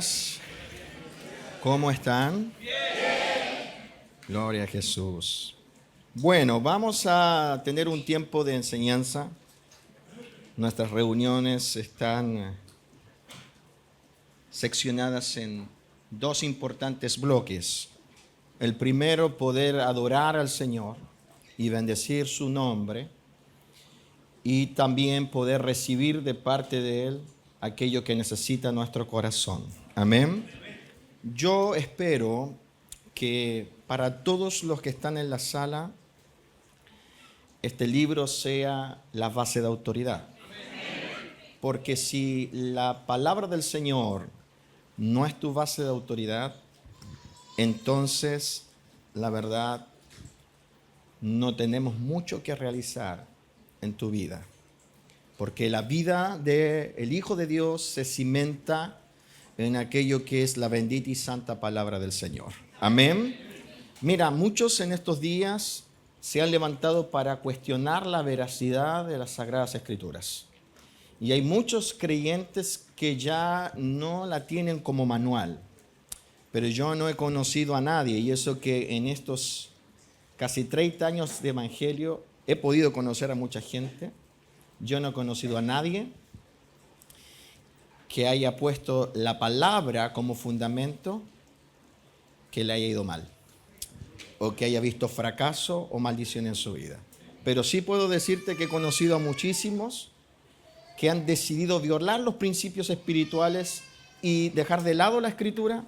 días. ¿Cómo están? Bien. Gloria a Jesús. Bueno, vamos a tener un tiempo de enseñanza. Nuestras reuniones están seccionadas en dos importantes bloques. El primero, poder adorar al Señor y bendecir su nombre, y también poder recibir de parte de Él aquello que necesita nuestro corazón. Amén. Yo espero que para todos los que están en la sala, este libro sea la base de autoridad. Porque si la palabra del Señor no es tu base de autoridad, entonces, la verdad, no tenemos mucho que realizar en tu vida. Porque la vida del Hijo de Dios se cimenta en aquello que es la bendita y santa palabra del Señor. Amén. Mira, muchos en estos días se han levantado para cuestionar la veracidad de las Sagradas Escrituras. Y hay muchos creyentes que ya no la tienen como manual. Pero yo no he conocido a nadie, y eso que en estos casi 30 años de evangelio he podido conocer a mucha gente. Yo no he conocido a nadie que haya puesto la palabra como fundamento que le haya ido mal, o que haya visto fracaso o maldición en su vida. Pero sí puedo decirte que he conocido a muchísimos que han decidido violar los principios espirituales y dejar de lado la Escritura,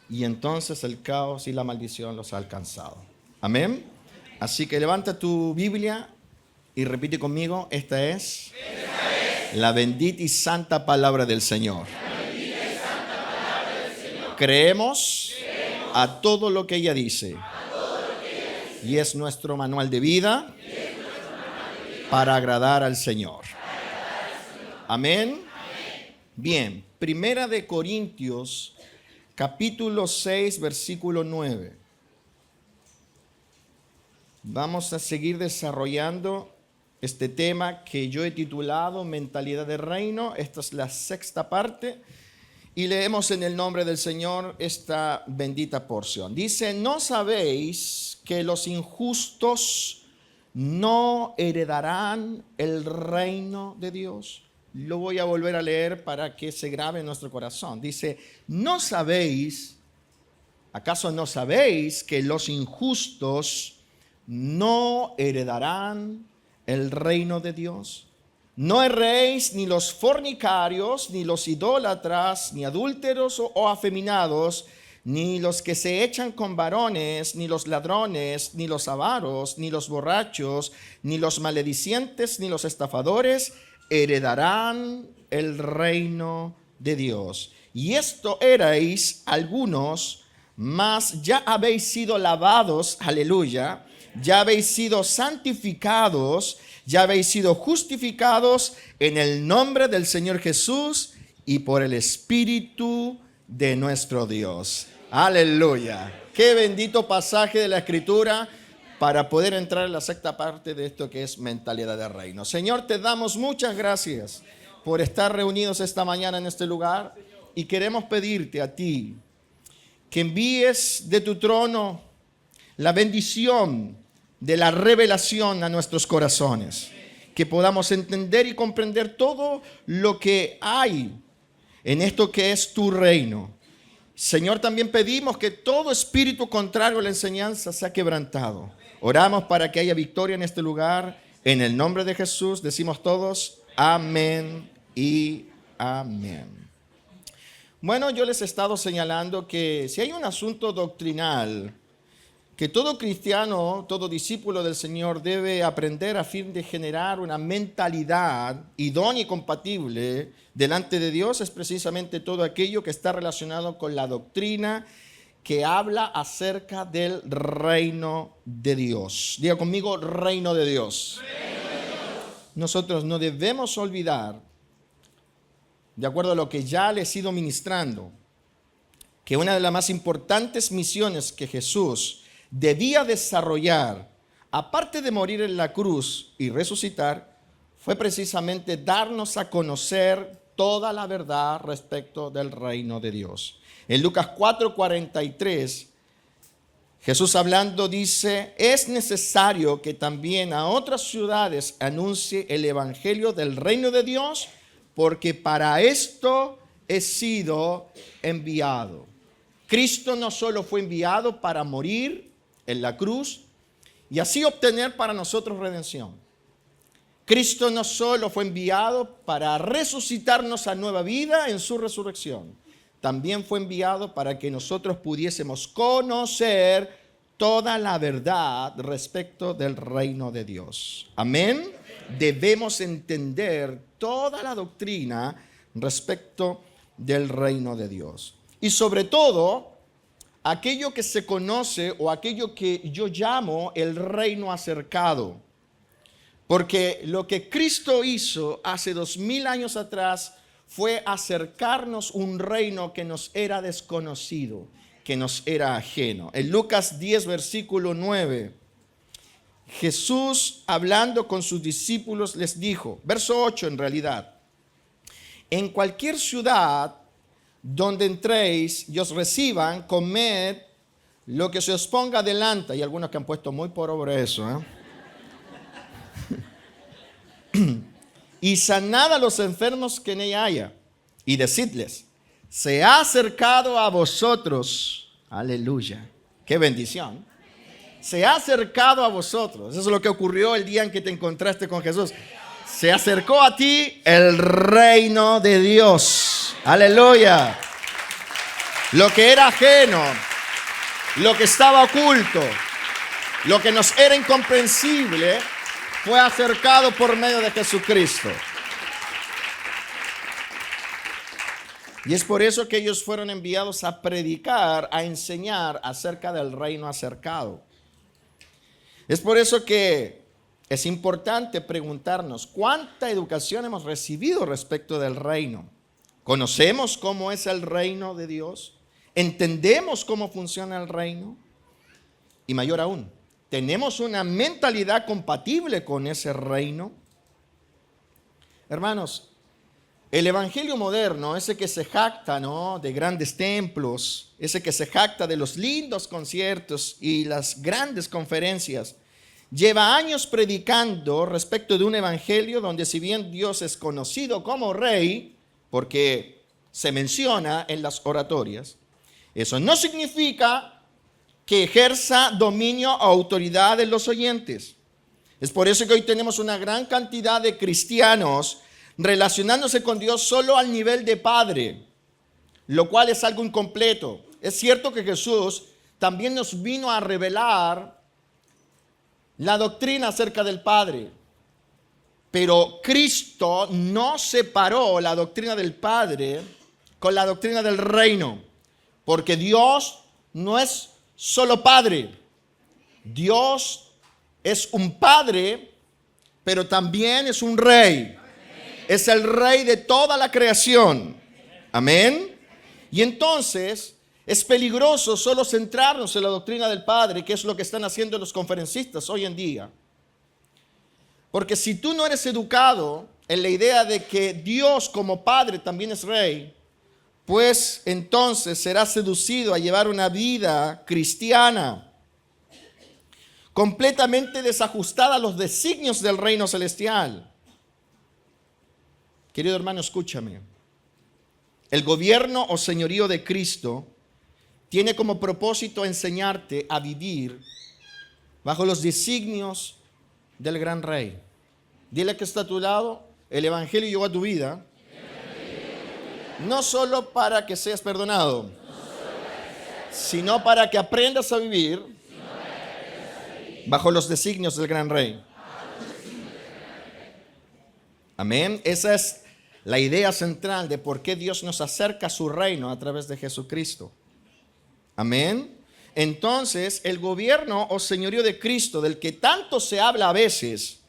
y entonces el caos y la maldición los ha alcanzado. Amén. Así que levanta tu Biblia y repite conmigo: esta es la bendita y santa palabra del Señor. Creemos a todo lo que ella dice. Y es nuestro manual de vida para agradar al Señor. Amén. Bien, Primera de Corintios, capítulo 6, versículo 9. Vamos a seguir desarrollando este tema que yo he titulado Mentalidad de Reino. Esta es la sexta parte y leemos en el nombre del Señor esta bendita porción. Dice: ¿no sabéis que los injustos no heredarán el reino de Dios? Lo voy a volver a leer para que se grabe en nuestro corazón. Dice: ¿no sabéis, acaso no sabéis que los injustos no heredarán el reino de Dios? No erréis ni los fornicarios, ni los idólatras, ni adúlteros o afeminados, ni los que se echan con varones, ni los ladrones, ni los avaros, ni los borrachos, ni los maledicientes, ni los estafadores heredarán el reino de Dios. Y esto erais algunos, mas ya habéis sido lavados, aleluya, ya habéis sido santificados, ya habéis sido justificados en el nombre del Señor Jesús y por el Espíritu de nuestro Dios. Aleluya. Qué bendito pasaje de la Escritura para poder entrar en la sexta parte de esto que es mentalidad de reino. Señor, te damos muchas gracias por estar reunidos esta mañana en este lugar, y queremos pedirte a ti que envíes de tu trono la bendición de la revelación a nuestros corazones, que podamos entender y comprender todo lo que hay en esto que es tu reino. Señor, también pedimos que todo espíritu contrario a la enseñanza sea quebrantado. Oramos para que haya victoria en este lugar. En el nombre de Jesús decimos todos amén y amén. Bueno, yo les he estado señalando que si hay un asunto doctrinal que todo cristiano, todo discípulo del Señor debe aprender a fin de generar una mentalidad idónea y compatible delante de Dios, es precisamente todo aquello que está relacionado con la doctrina que habla acerca del reino de Dios. Diga conmigo: reino de Dios. Nosotros no debemos olvidar, de acuerdo a lo que ya les he ido ministrando, que una de las más importantes misiones que Jesús debía desarrollar, aparte de morir en la cruz y resucitar, fue precisamente darnos a conocer toda la verdad respecto del reino de Dios. En Lucas 4:43, Jesús hablando dice, es necesario que también a otras ciudades anuncie el evangelio del reino de Dios, porque para esto he sido enviado. Cristo no solo fue enviado para morir en la cruz y así obtener para nosotros redención. Cristo no solo fue enviado para resucitarnos a nueva vida en su resurrección, también fue enviado para que nosotros pudiésemos conocer toda la verdad respecto del reino de Dios. Amén. Debemos entender toda la doctrina respecto del reino de Dios. Y sobre todo, aquello que se conoce o aquello que yo llamo el reino acercado. Porque lo que Cristo hizo hace 2000 años atrás fue acercarnos un reino que nos era desconocido, que nos era ajeno. En Lucas 10, versículo 9, Jesús hablando con sus discípulos les dijo, verso 8 en realidad, en cualquier ciudad donde entréis y os reciban, comed lo que se os ponga delante. Hay algunos que han puesto muy por obra eso, y sanad a los enfermos que en ella haya, y decidles, se ha acercado a vosotros, aleluya, qué bendición, se ha acercado a vosotros. Eso es lo que ocurrió el día en que te encontraste con Jesús. Se acercó a ti el reino de Dios, aleluya. Lo que era ajeno, lo que estaba oculto, lo que nos era incomprensible, fue acercado por medio de Jesucristo. Y es por eso que ellos fueron enviados a predicar, a enseñar acerca del reino acercado. Es por eso que es importante preguntarnos cuánta educación hemos recibido respecto del reino. ¿Conocemos cómo es el reino de Dios? ¿Entendemos cómo funciona el reino? Y mayor aún, ¿tenemos una mentalidad compatible con ese reino? Hermanos, el evangelio moderno, ese que se jacta, ¿no?, de grandes templos, ese que se jacta de los lindos conciertos y las grandes conferencias, lleva años predicando respecto de un evangelio donde si bien Dios es conocido como rey, porque se menciona en las oratorias, eso no significa que ejerza dominio o autoridad en los oyentes. Es por eso que hoy tenemos una gran cantidad de cristianos relacionándose con Dios solo al nivel de padre, lo cual es algo incompleto. Es cierto que Jesús también nos vino a revelar la doctrina acerca del Padre, pero Cristo no separó la doctrina del Padre con la doctrina del reino, porque Dios no es solo Padre. Dios es un Padre, pero también es un Rey. Es el Rey de toda la creación. Amén. Y entonces es peligroso solo centrarnos en la doctrina del Padre, que es lo que están haciendo los conferencistas hoy en día. Porque si tú no eres educado en la idea de que Dios como Padre también es Rey, pues entonces serás seducido a llevar una vida cristiana completamente desajustada a los designios del reino celestial. Querido hermano, escúchame. El gobierno o señorío de Cristo tiene como propósito enseñarte a vivir bajo los designios del gran Rey. Dile que está a tu lado, el Evangelio llegó a tu vida, no solo para que seas perdonado, sino para que aprendas a vivir bajo los designios del gran Rey. Amén. Esa es la idea central de por qué Dios nos acerca a su reino a través de Jesucristo. Amén. Entonces, el gobierno o señorío de Cristo, del que tanto se habla a veces,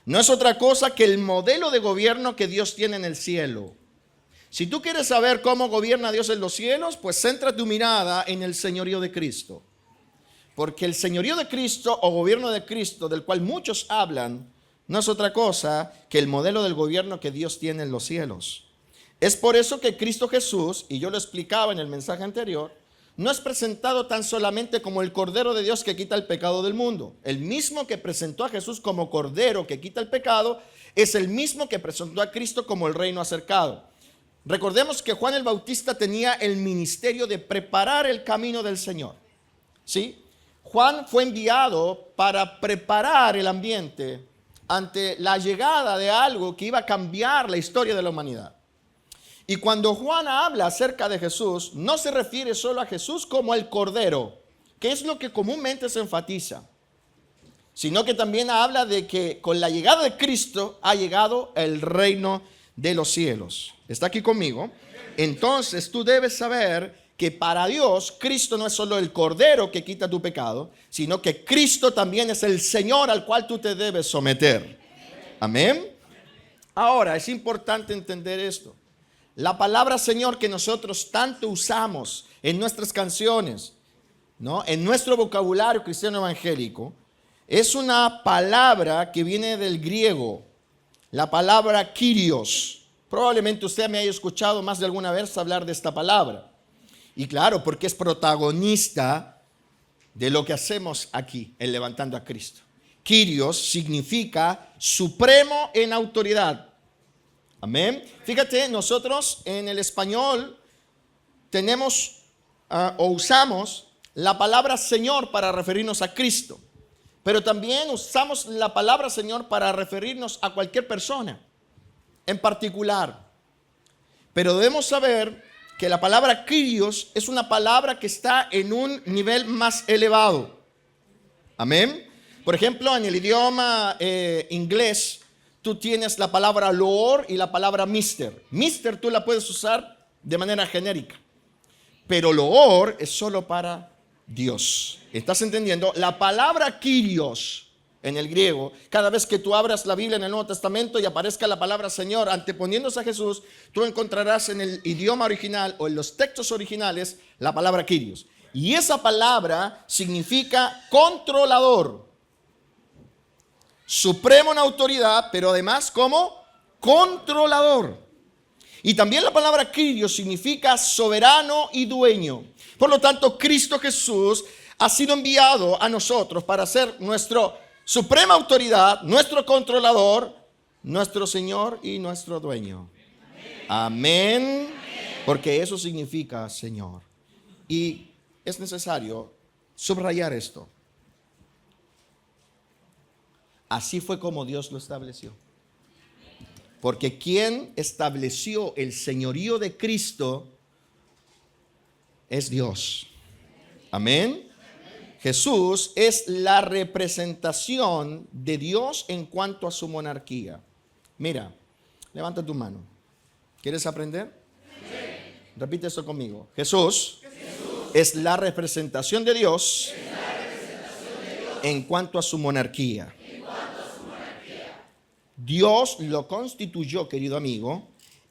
no es otra cosa que el modelo de gobierno que Dios tiene en el cielo. Si tú quieres saber cómo gobierna Dios en los cielos, pues centra tu mirada en el señorío de Cristo. Porque el señorío de Cristo o gobierno de Cristo, del cual muchos hablan, no es otra cosa que el modelo del gobierno que Dios tiene en los cielos. Es por eso que Cristo Jesús, y yo lo explicaba en el mensaje anterior, no es presentado tan solamente como el Cordero de Dios que quita el pecado del mundo. El mismo que presentó a Jesús como Cordero que quita el pecado, es el mismo que presentó a Cristo como el reino acercado. Recordemos que Juan el Bautista tenía el ministerio de preparar el camino del Señor. ¿Sí? Juan fue enviado para preparar el ambiente ante la llegada de algo que iba a cambiar la historia de la humanidad. Y cuando Juan habla acerca de Jesús, no se refiere solo a Jesús como el Cordero, que es lo que comúnmente se enfatiza, sino que también habla de que con la llegada de Cristo ha llegado el reino de los cielos. ¿Está aquí conmigo? Entonces tú debes saber que para Dios, Cristo no es solo el Cordero que quita tu pecado, sino que Cristo también es el Señor al cual tú te debes someter. Amén. Ahora, es importante entender esto. La palabra Señor que nosotros tanto usamos en nuestras canciones, ¿no?, en nuestro vocabulario cristiano evangélico, es una palabra que viene del griego, la palabra Kyrios. Probablemente usted me haya escuchado más de alguna vez hablar de esta palabra. Y claro, porque es protagonista de lo que hacemos aquí, en Levantando a Cristo. Kyrios significa supremo en autoridad. Amén. Fíjate, nosotros en el español tenemos o usamos la palabra Señor para referirnos a Cristo, pero también usamos la palabra Señor para referirnos a cualquier persona en particular. Pero debemos saber que la palabra Kyrios es una palabra que está en un nivel más elevado. Amén. Por ejemplo, en el idioma inglés, tú tienes la palabra Lord y la palabra Mister. Mister tú la puedes usar de manera genérica, pero Lord es solo para Dios. ¿Estás entendiendo? La palabra Kyrios en el griego, cada vez que tú abras la Biblia en el Nuevo Testamento y aparezca la palabra Señor anteponiéndose a Jesús, tú encontrarás en el idioma original o en los textos originales la palabra Kyrios. Y esa palabra significa controlador, supremo en autoridad, pero además como controlador. Y también la palabra Kyrios significa soberano y dueño. Por lo tanto, Cristo Jesús ha sido enviado a nosotros para ser nuestra suprema autoridad, nuestro controlador, nuestro Señor y nuestro dueño. Amén. Porque eso significa Señor. Y es necesario subrayar esto. Así fue como Dios lo estableció. Porque quien estableció el señorío de Cristo es Dios. Amén. Jesús es la representación de Dios en cuanto a su monarquía. Mira, levanta tu mano. ¿Quieres aprender? Sí. Repite esto conmigo. Jesús es la representación de Dios en cuanto a su monarquía. Dios lo constituyó, querido amigo,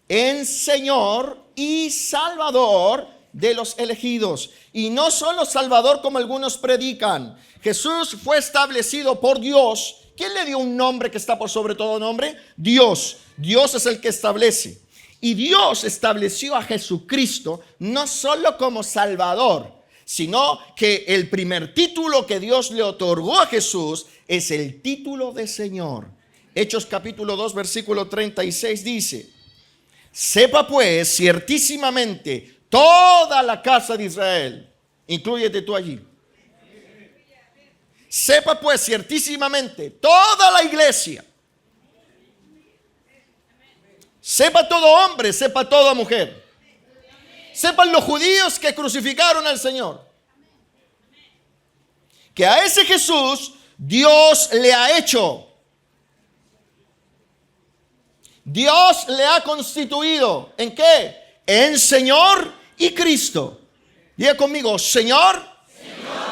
en Señor y Salvador de los elegidos. Y no solo Salvador como algunos predican. Jesús fue establecido por Dios. ¿Quién le dio un nombre que está por sobre todo nombre? Dios. Dios es el que establece. Y Dios estableció a Jesucristo no solo como Salvador, sino que el primer título que Dios le otorgó a Jesús es el título de Señor. Hechos capítulo 2 versículo 36 dice: sepa pues ciertísimamente toda la casa de Israel, inclúyete tú allí. Sepa pues ciertísimamente toda la iglesia. Sepa todo hombre, sepa toda mujer. Sepan los judíos que crucificaron al Señor, que a ese Jesús Dios le ha hecho. Dios le ha constituido, ¿en qué? En Señor y Cristo. Diga conmigo, Señor,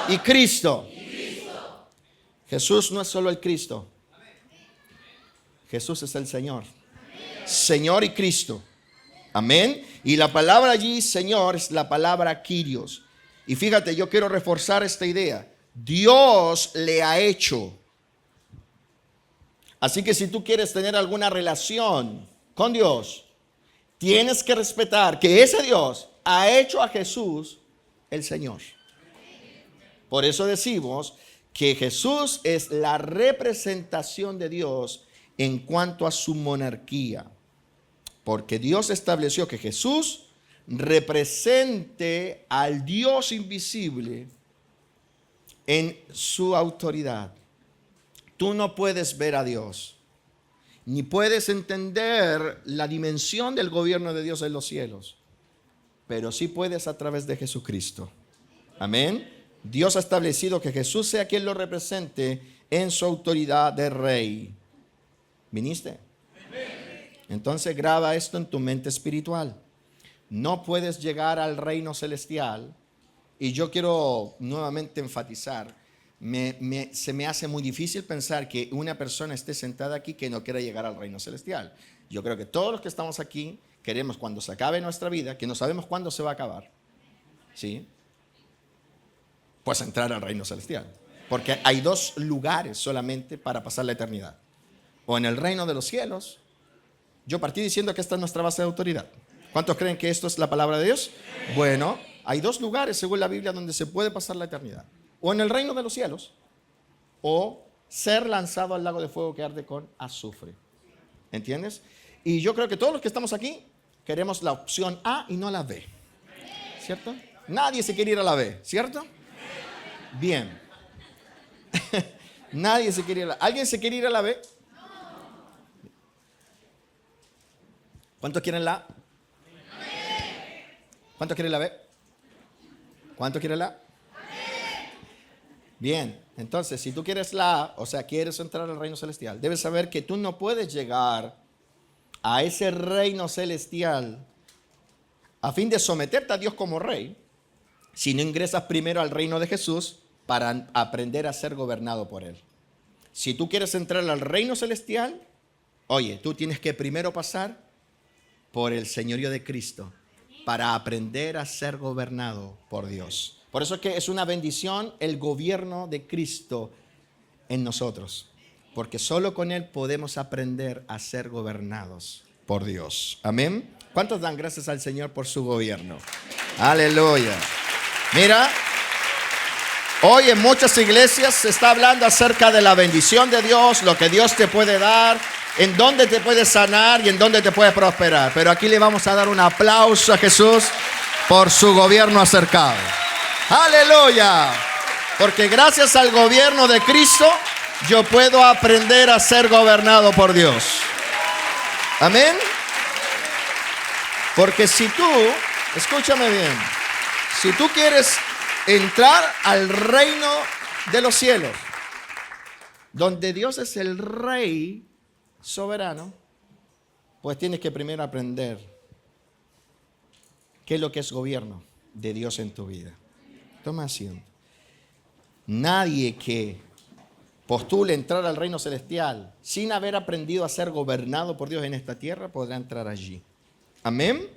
y Cristo. Jesús no es solo el Cristo. Jesús es el Señor. Señor y Cristo. Amén. Y la palabra allí, Señor, es la palabra Kyrios. Y fíjate, yo quiero reforzar esta idea. Dios le ha hecho. Así que si tú quieres tener alguna relación con Dios, tienes que respetar que ese Dios ha hecho a Jesús el Señor. Por eso decimos que Jesús es la representación de Dios en cuanto a su monarquía. Porque Dios estableció que Jesús represente al Dios invisible en su autoridad. Tú no puedes ver a Dios, ni puedes entender la dimensión del gobierno de Dios en los cielos, pero sí puedes a través de Jesucristo. Amén. Dios ha establecido que Jesús sea quien lo represente en su autoridad de rey. ¿Viniste? Entonces graba esto en tu mente espiritual. No puedes llegar al reino celestial, y yo quiero nuevamente enfatizar, se me hace muy difícil pensar que una persona esté sentada aquí que no quiera llegar al reino celestial. Yo creo que todos los que estamos aquí queremos, cuando se acabe nuestra vida, que no sabemos cuándo se va a acabar, ¿sí?, pues entrar al reino celestial. Porque hay dos lugares solamente para pasar la eternidad: o en el reino de los cielos. Yo partí diciendo que esta es nuestra base de autoridad. ¿Cuántos creen que esto es la palabra de Dios? Bueno, hay dos lugares según la Biblia donde se puede pasar la eternidad: o en el reino de los cielos, o ser lanzado al lago de fuego que arde con azufre. ¿Entiendes? Y yo creo que todos los que estamos aquí queremos la opción A y no la B, ¿cierto? Nadie se quiere ir a la B, ¿cierto? Bien. Nadie se quiere ir a la... ¿Alguien se quiere ir a la B? ¿Cuántos quieren la A? ¿Cuántos quieren la B? ¿Cuántos quieren la A? Bien, entonces si tú quieres la A, o sea, quieres entrar al reino celestial, debes saber que tú no puedes llegar a ese reino celestial a fin de someterte a Dios como rey si no ingresas primero al reino de Jesús para aprender a ser gobernado por Él. Si tú quieres entrar al reino celestial, oye, tú tienes que primero pasar por el señorío de Cristo para aprender a ser gobernado por Dios. Por eso es que es una bendición el gobierno de Cristo en nosotros, porque solo con Él podemos aprender a ser gobernados por Dios. Amén. ¿Cuántos dan gracias al Señor por su gobierno? Aleluya. Mira, hoy en muchas iglesias se está hablando acerca de la bendición de Dios, lo que Dios te puede dar, en dónde te puede sanar y en dónde te puede prosperar. Pero aquí le vamos a dar un aplauso a Jesús por su gobierno acercado. Aleluya. Porque gracias al gobierno de Cristo yo puedo aprender a ser gobernado por Dios. Amén. Porque si tú, escúchame bien, si tú quieres entrar al reino de los cielos, donde Dios es el rey soberano, pues tienes que primero aprender qué es lo que es gobierno de Dios en tu vida. Toma asiento. Nadie que postule entrar al reino celestial sin haber aprendido a ser gobernado por Dios en esta tierra podrá entrar allí. Amén.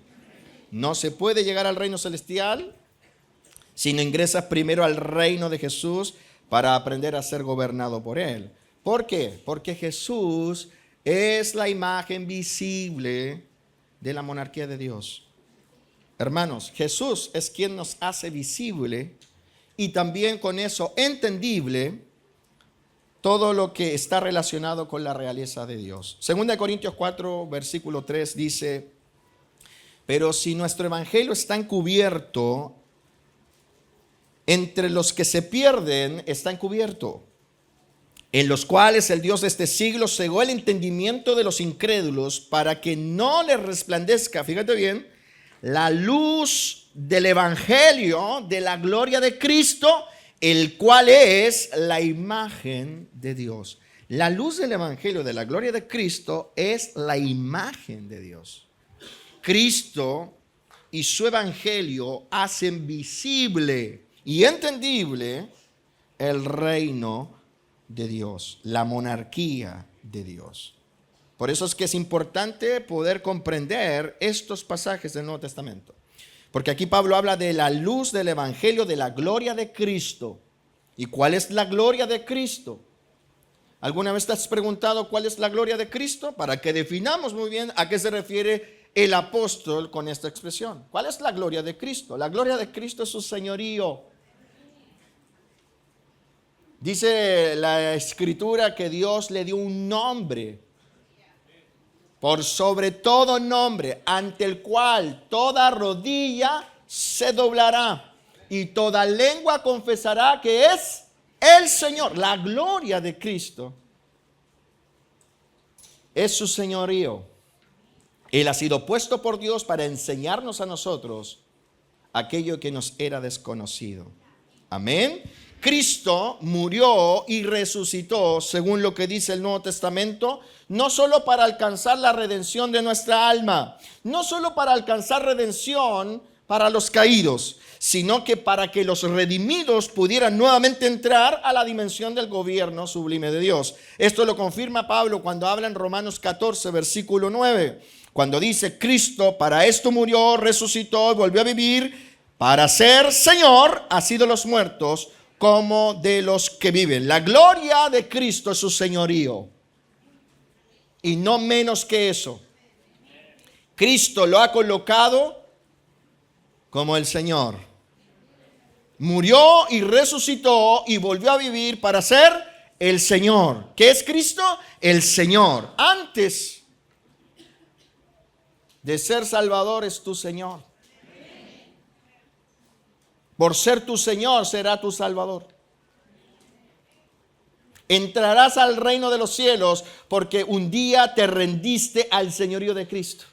No se puede llegar al reino celestial si no ingresas primero al reino de Jesús para aprender a ser gobernado por Él. ¿Por qué? Porque Jesús es la imagen visible de la monarquía de Dios. Hermanos, Jesús es quien nos hace visible y también con eso entendible todo lo que está relacionado con la realeza de Dios. 2 Corintios 4, versículo 3 dice: pero si nuestro evangelio está encubierto, entre los que se pierden está encubierto, en los cuales el Dios de este siglo cegó el entendimiento de los incrédulos para que no les resplandezca, fíjate bien, la luz del evangelio de la gloria de Cristo, el cual es la imagen de Dios. La luz del evangelio de la gloria de Cristo es la imagen de Dios. Cristo y su evangelio hacen visible y entendible el reino de Dios, la monarquía de Dios. Por eso es que es importante poder comprender estos pasajes del Nuevo Testamento. Porque aquí Pablo habla de la luz del evangelio de la gloria de Cristo. ¿Y cuál es la gloria de Cristo? ¿Alguna vez te has preguntado cuál es la gloria de Cristo? Para que definamos muy bien a qué se refiere el apóstol con esta expresión. ¿Cuál es la gloria de Cristo? La gloria de Cristo es su señorío. Dice la Escritura que Dios le dio un nombre por sobre todo nombre, ante el cual toda rodilla se doblará y toda lengua confesará que es el Señor. La gloria de Cristo es su señorío. Él ha sido puesto por Dios para enseñarnos a nosotros aquello que nos era desconocido. Amén. Cristo murió y resucitó, según lo que dice el Nuevo Testamento, no solo para alcanzar la redención de nuestra alma, no solo para alcanzar redención para los caídos, sino que para que los redimidos pudieran nuevamente entrar a la dimensión del gobierno sublime de Dios. Esto lo confirma Pablo cuando habla en Romanos 14, versículo 9, cuando dice: Cristo para esto murió, resucitó y volvió a vivir, para ser Señor así de los muertos como de los que viven. La gloria de Cristo es su señorío. Y no menos que eso. Cristo lo ha colocado como el Señor. Murió y resucitó y volvió a vivir para ser el Señor. ¿Qué es Cristo? El Señor. Antes de ser Salvador es tu Señor. Por ser tu Señor será tu Salvador. Entrarás al reino de los cielos porque un día te rendiste al señorío de Cristo.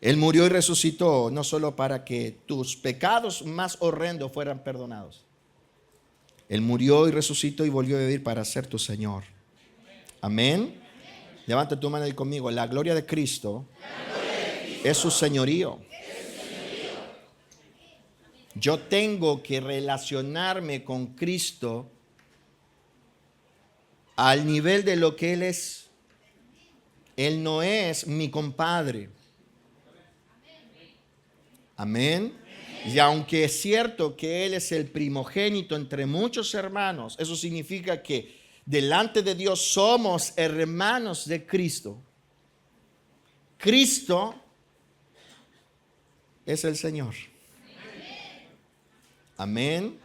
Él murió y resucitó no solo para que tus pecados más horrendos fueran perdonados. Él murió y resucitó y volvió a vivir para ser tu Señor. Amén. Levanta tu mano y conmigo. La gloria de Cristo es su señorío. Yo tengo que relacionarme con Cristo al nivel de lo que Él es. Él no es mi compadre. Amén. Y aunque es cierto que Él es el primogénito entre muchos hermanos, eso significa que delante de Dios somos hermanos de Cristo. Cristo es el Señor. Amén.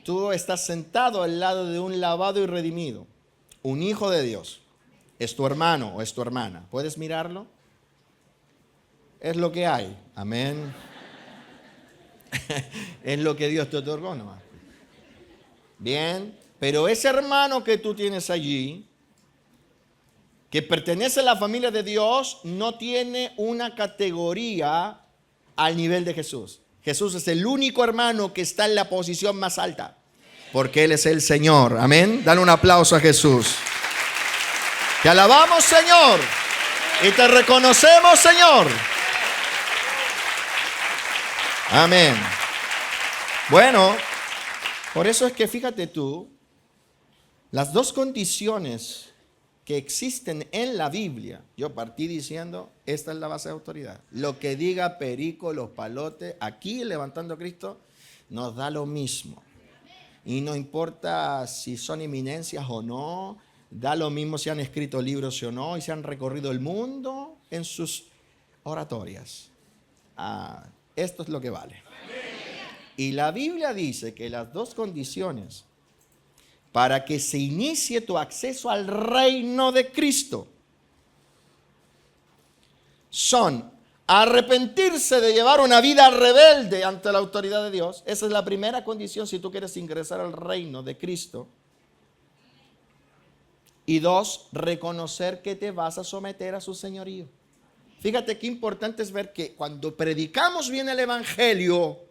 Tú estás sentado al lado de un lavado y redimido, un hijo de Dios. Es tu hermano o es tu hermana. ¿Puedes mirarlo? Es lo que hay. Amén. Es lo que Dios te otorgó nomás. Bien, pero ese hermano que tú tienes allí, que pertenece a la familia de Dios, no tiene una categoría al nivel de Jesús. Jesús es el único hermano que está en la posición más alta, porque Él es el Señor. Amén. Dale un aplauso a Jesús. Te alabamos, Señor, y te reconocemos, Señor. Amén. Bueno, por eso es que fíjate tú, las dos condiciones que existen en la Biblia, yo partí diciendo, esta es la base de autoridad. Lo que diga Perico, los palotes, aquí Levantando a Cristo, nos da lo mismo. Y no importa si son eminencias o no, da lo mismo si han escrito libros o no, y si han recorrido el mundo en sus oratorias. Esto es lo que vale. Y la Biblia dice que las dos condiciones para que se inicie tu acceso al reino de Cristo son arrepentirse de llevar una vida rebelde ante la autoridad de Dios. Esa es la primera condición si tú quieres ingresar al reino de Cristo. Y dos, reconocer que te vas a someter a su señorío. Fíjate qué importante es ver que cuando predicamos bien el evangelio,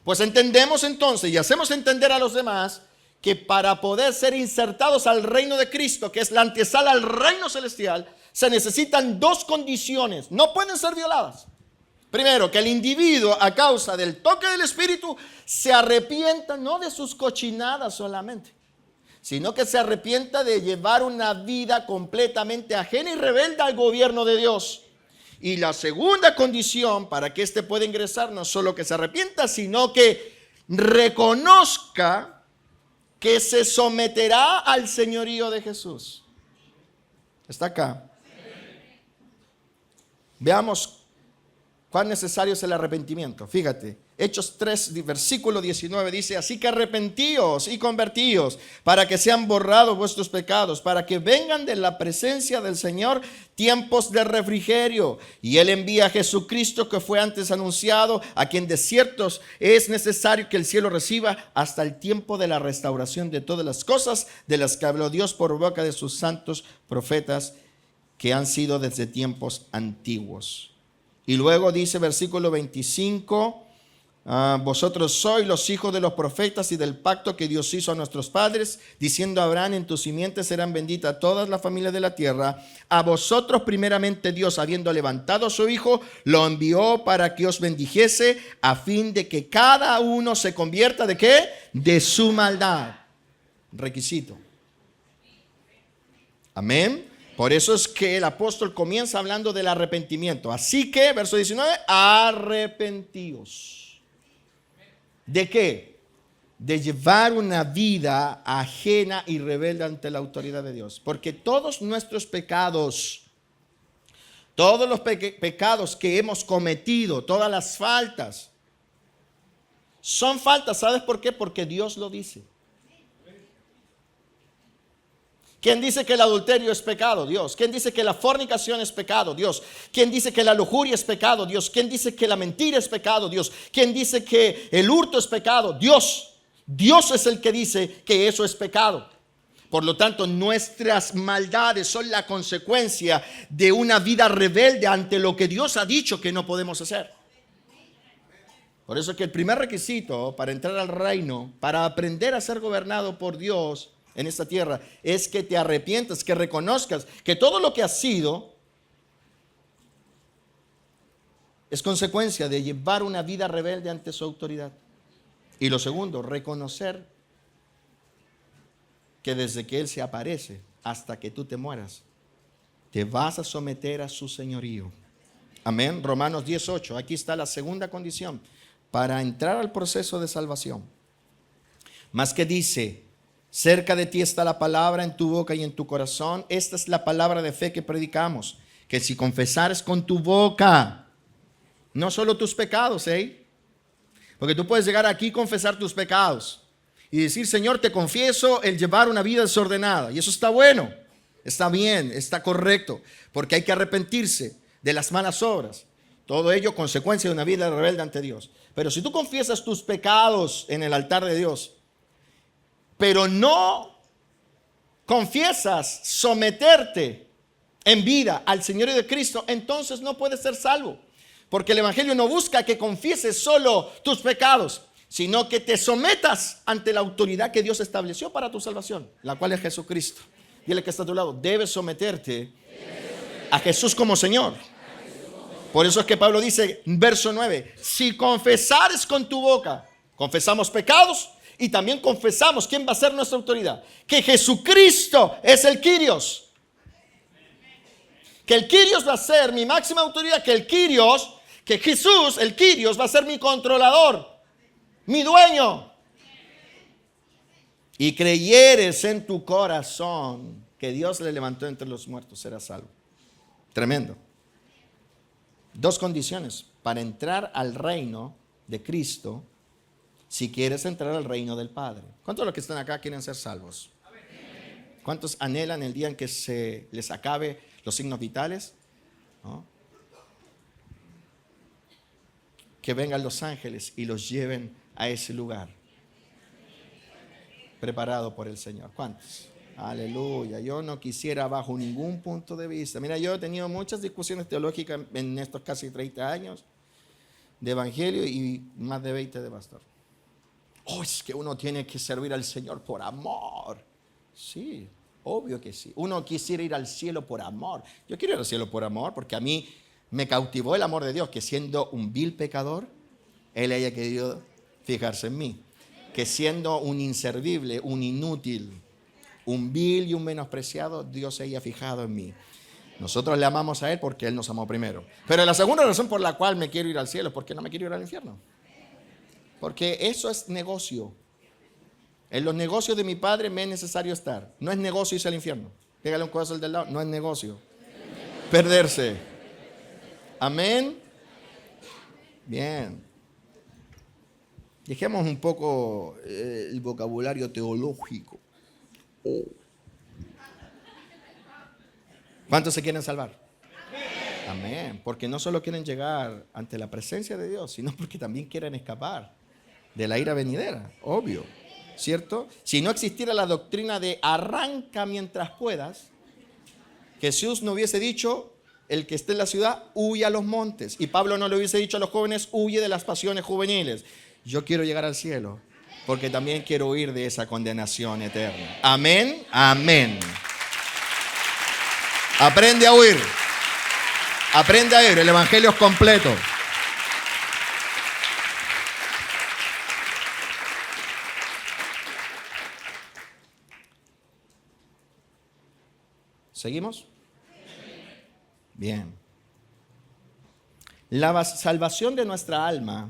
pues entendemos entonces y hacemos entender a los demás que para poder ser insertados al reino de Cristo, que es la antesala al reino celestial, se necesitan dos condiciones. No pueden ser violadas. Primero, que el individuo a causa del toque del Espíritu se arrepienta no de sus cochinadas solamente, sino que se arrepienta de llevar una vida completamente ajena y rebelde al gobierno de Dios. Y la segunda condición para que éste pueda ingresar, no solo que se arrepienta, sino que reconozca que se someterá al señorío de Jesús. ¿Está acá? Veamos cuán necesario es el arrepentimiento. Fíjate, Hechos 3, versículo 19 dice: así que arrepentíos y convertíos para que sean borrados vuestros pecados, para que vengan de la presencia del Señor tiempos de refrigerio. Y Él envía a Jesucristo, que fue antes anunciado, a quien de ciertos es necesario que el cielo reciba hasta el tiempo de la restauración de todas las cosas, de las que habló Dios por boca de sus santos profetas, que han sido desde tiempos antiguos. Y luego dice versículo 25: vosotros sois los hijos de los profetas y del pacto que Dios hizo a nuestros padres, diciendo a Abraham: en tus simientes serán benditas todas las familias de la tierra. A vosotros primeramente Dios, habiendo levantado a su Hijo, lo envió para que os bendijese, a fin de que cada uno se convierta, ¿de qué? De su maldad. Requisito. Amén. Por eso es que el apóstol comienza hablando del arrepentimiento. Así que, verso 19, arrepentíos. ¿De qué? De llevar una vida ajena y rebelde ante la autoridad de Dios. Porque todos nuestros pecados, todos los pecados que hemos cometido, todas las faltas, son faltas. ¿Sabes por qué? Porque Dios lo dice. ¿Quién dice que el adulterio es pecado? Dios. ¿Quién dice que la fornicación es pecado? Dios. ¿Quién dice que la lujuria es pecado? Dios. ¿Quién dice que la mentira es pecado? Dios. ¿Quién dice que el hurto es pecado? Dios. Dios es el que dice que eso es pecado. Por lo tanto, nuestras maldades son la consecuencia de una vida rebelde ante lo que Dios ha dicho que no podemos hacer. Por eso es que el primer requisito para entrar al reino, para aprender a ser gobernado por Dios en esta tierra, es que te arrepientas, que reconozcas que todo lo que has sido es consecuencia de llevar una vida rebelde ante su autoridad. Y lo segundo, reconocer que desde que Él se aparece hasta que tú te mueras, te vas a someter a su señorío. Amén. Romanos 18, aquí está la segunda condición para entrar al proceso de salvación. Más que dice: cerca de ti está la palabra, en tu boca y en tu corazón. Esta es la palabra de fe que predicamos, que si confesares con tu boca, no solo tus pecados, porque tú puedes llegar aquí y confesar tus pecados y decir: Señor, te confieso el llevar una vida desordenada. Y eso está bueno, está bien, está correcto, porque hay que arrepentirse de las malas obras. Todo ello consecuencia de una vida rebelde ante Dios. Pero si tú confiesas tus pecados en el altar de Dios, pero no confiesas someterte en vida al Señor y de Cristo, entonces no puedes ser salvo. Porque el Evangelio no busca que confieses solo tus pecados, sino que te sometas ante la autoridad que Dios estableció para tu salvación, la cual es Jesucristo. Dile que está a tu lado: debes someterte a Jesús como Señor. Por eso es que Pablo dice, verso 9, si confesares con tu boca, confesamos pecados. Y también confesamos, ¿quién va a ser nuestra autoridad? Que Jesucristo es el Kyrios. Que el Kyrios va a ser mi máxima autoridad. Que Jesús, el Kyrios, va a ser mi controlador, mi dueño. Y creyeres en tu corazón que Dios le levantó entre los muertos, serás salvo. Tremendo. Dos condiciones para entrar al reino de Cristo. Si quieres entrar al reino del Padre. ¿Cuántos de los que están acá quieren ser salvos? ¿Cuántos anhelan el día en que se les acabe los signos vitales? ¿No? Que vengan los ángeles y los lleven a ese lugar preparado por el Señor. ¿Cuántos? Aleluya. Yo no quisiera bajo ningún punto de vista. Mira, yo he tenido muchas discusiones teológicas en estos casi 30 años de evangelio y más de 20 de pastor. Oh, es que uno tiene que servir al Señor por amor. Sí, obvio que sí. Uno quisiera ir al cielo por amor. Yo quiero ir al cielo por amor porque a mí me cautivó el amor de Dios, que siendo un vil pecador, Él haya querido fijarse en mí. Que siendo un inservible, un inútil, un vil y un menospreciado, Dios se haya fijado en mí. Nosotros le amamos a Él porque Él nos amó primero. Pero la segunda razón por la cual me quiero ir al cielo es porque no me quiero ir al infierno. Porque eso es negocio. En los negocios de mi Padre me es necesario estar. No es negocio irse al infierno. Pégale un codazo al del lado. No es negocio perderse. Amén. Bien. Dejemos un poco el vocabulario teológico. Oh. ¿Cuántos se quieren salvar? Amén. Porque no solo quieren llegar ante la presencia de Dios, sino porque también quieren escapar de la ira venidera. Obvio. ¿Cierto? Si no existiera la doctrina de arranca mientras puedas, Jesús no hubiese dicho, el que esté en la ciudad, huye a los montes. Y Pablo no le hubiese dicho a los jóvenes, huye de las pasiones juveniles. Yo quiero llegar al cielo, porque también quiero huir de esa condenación eterna. Amén, amén. Aprende a huir. Aprende a huir. El evangelio es completo. ¿Seguimos? Bien. La salvación de nuestra alma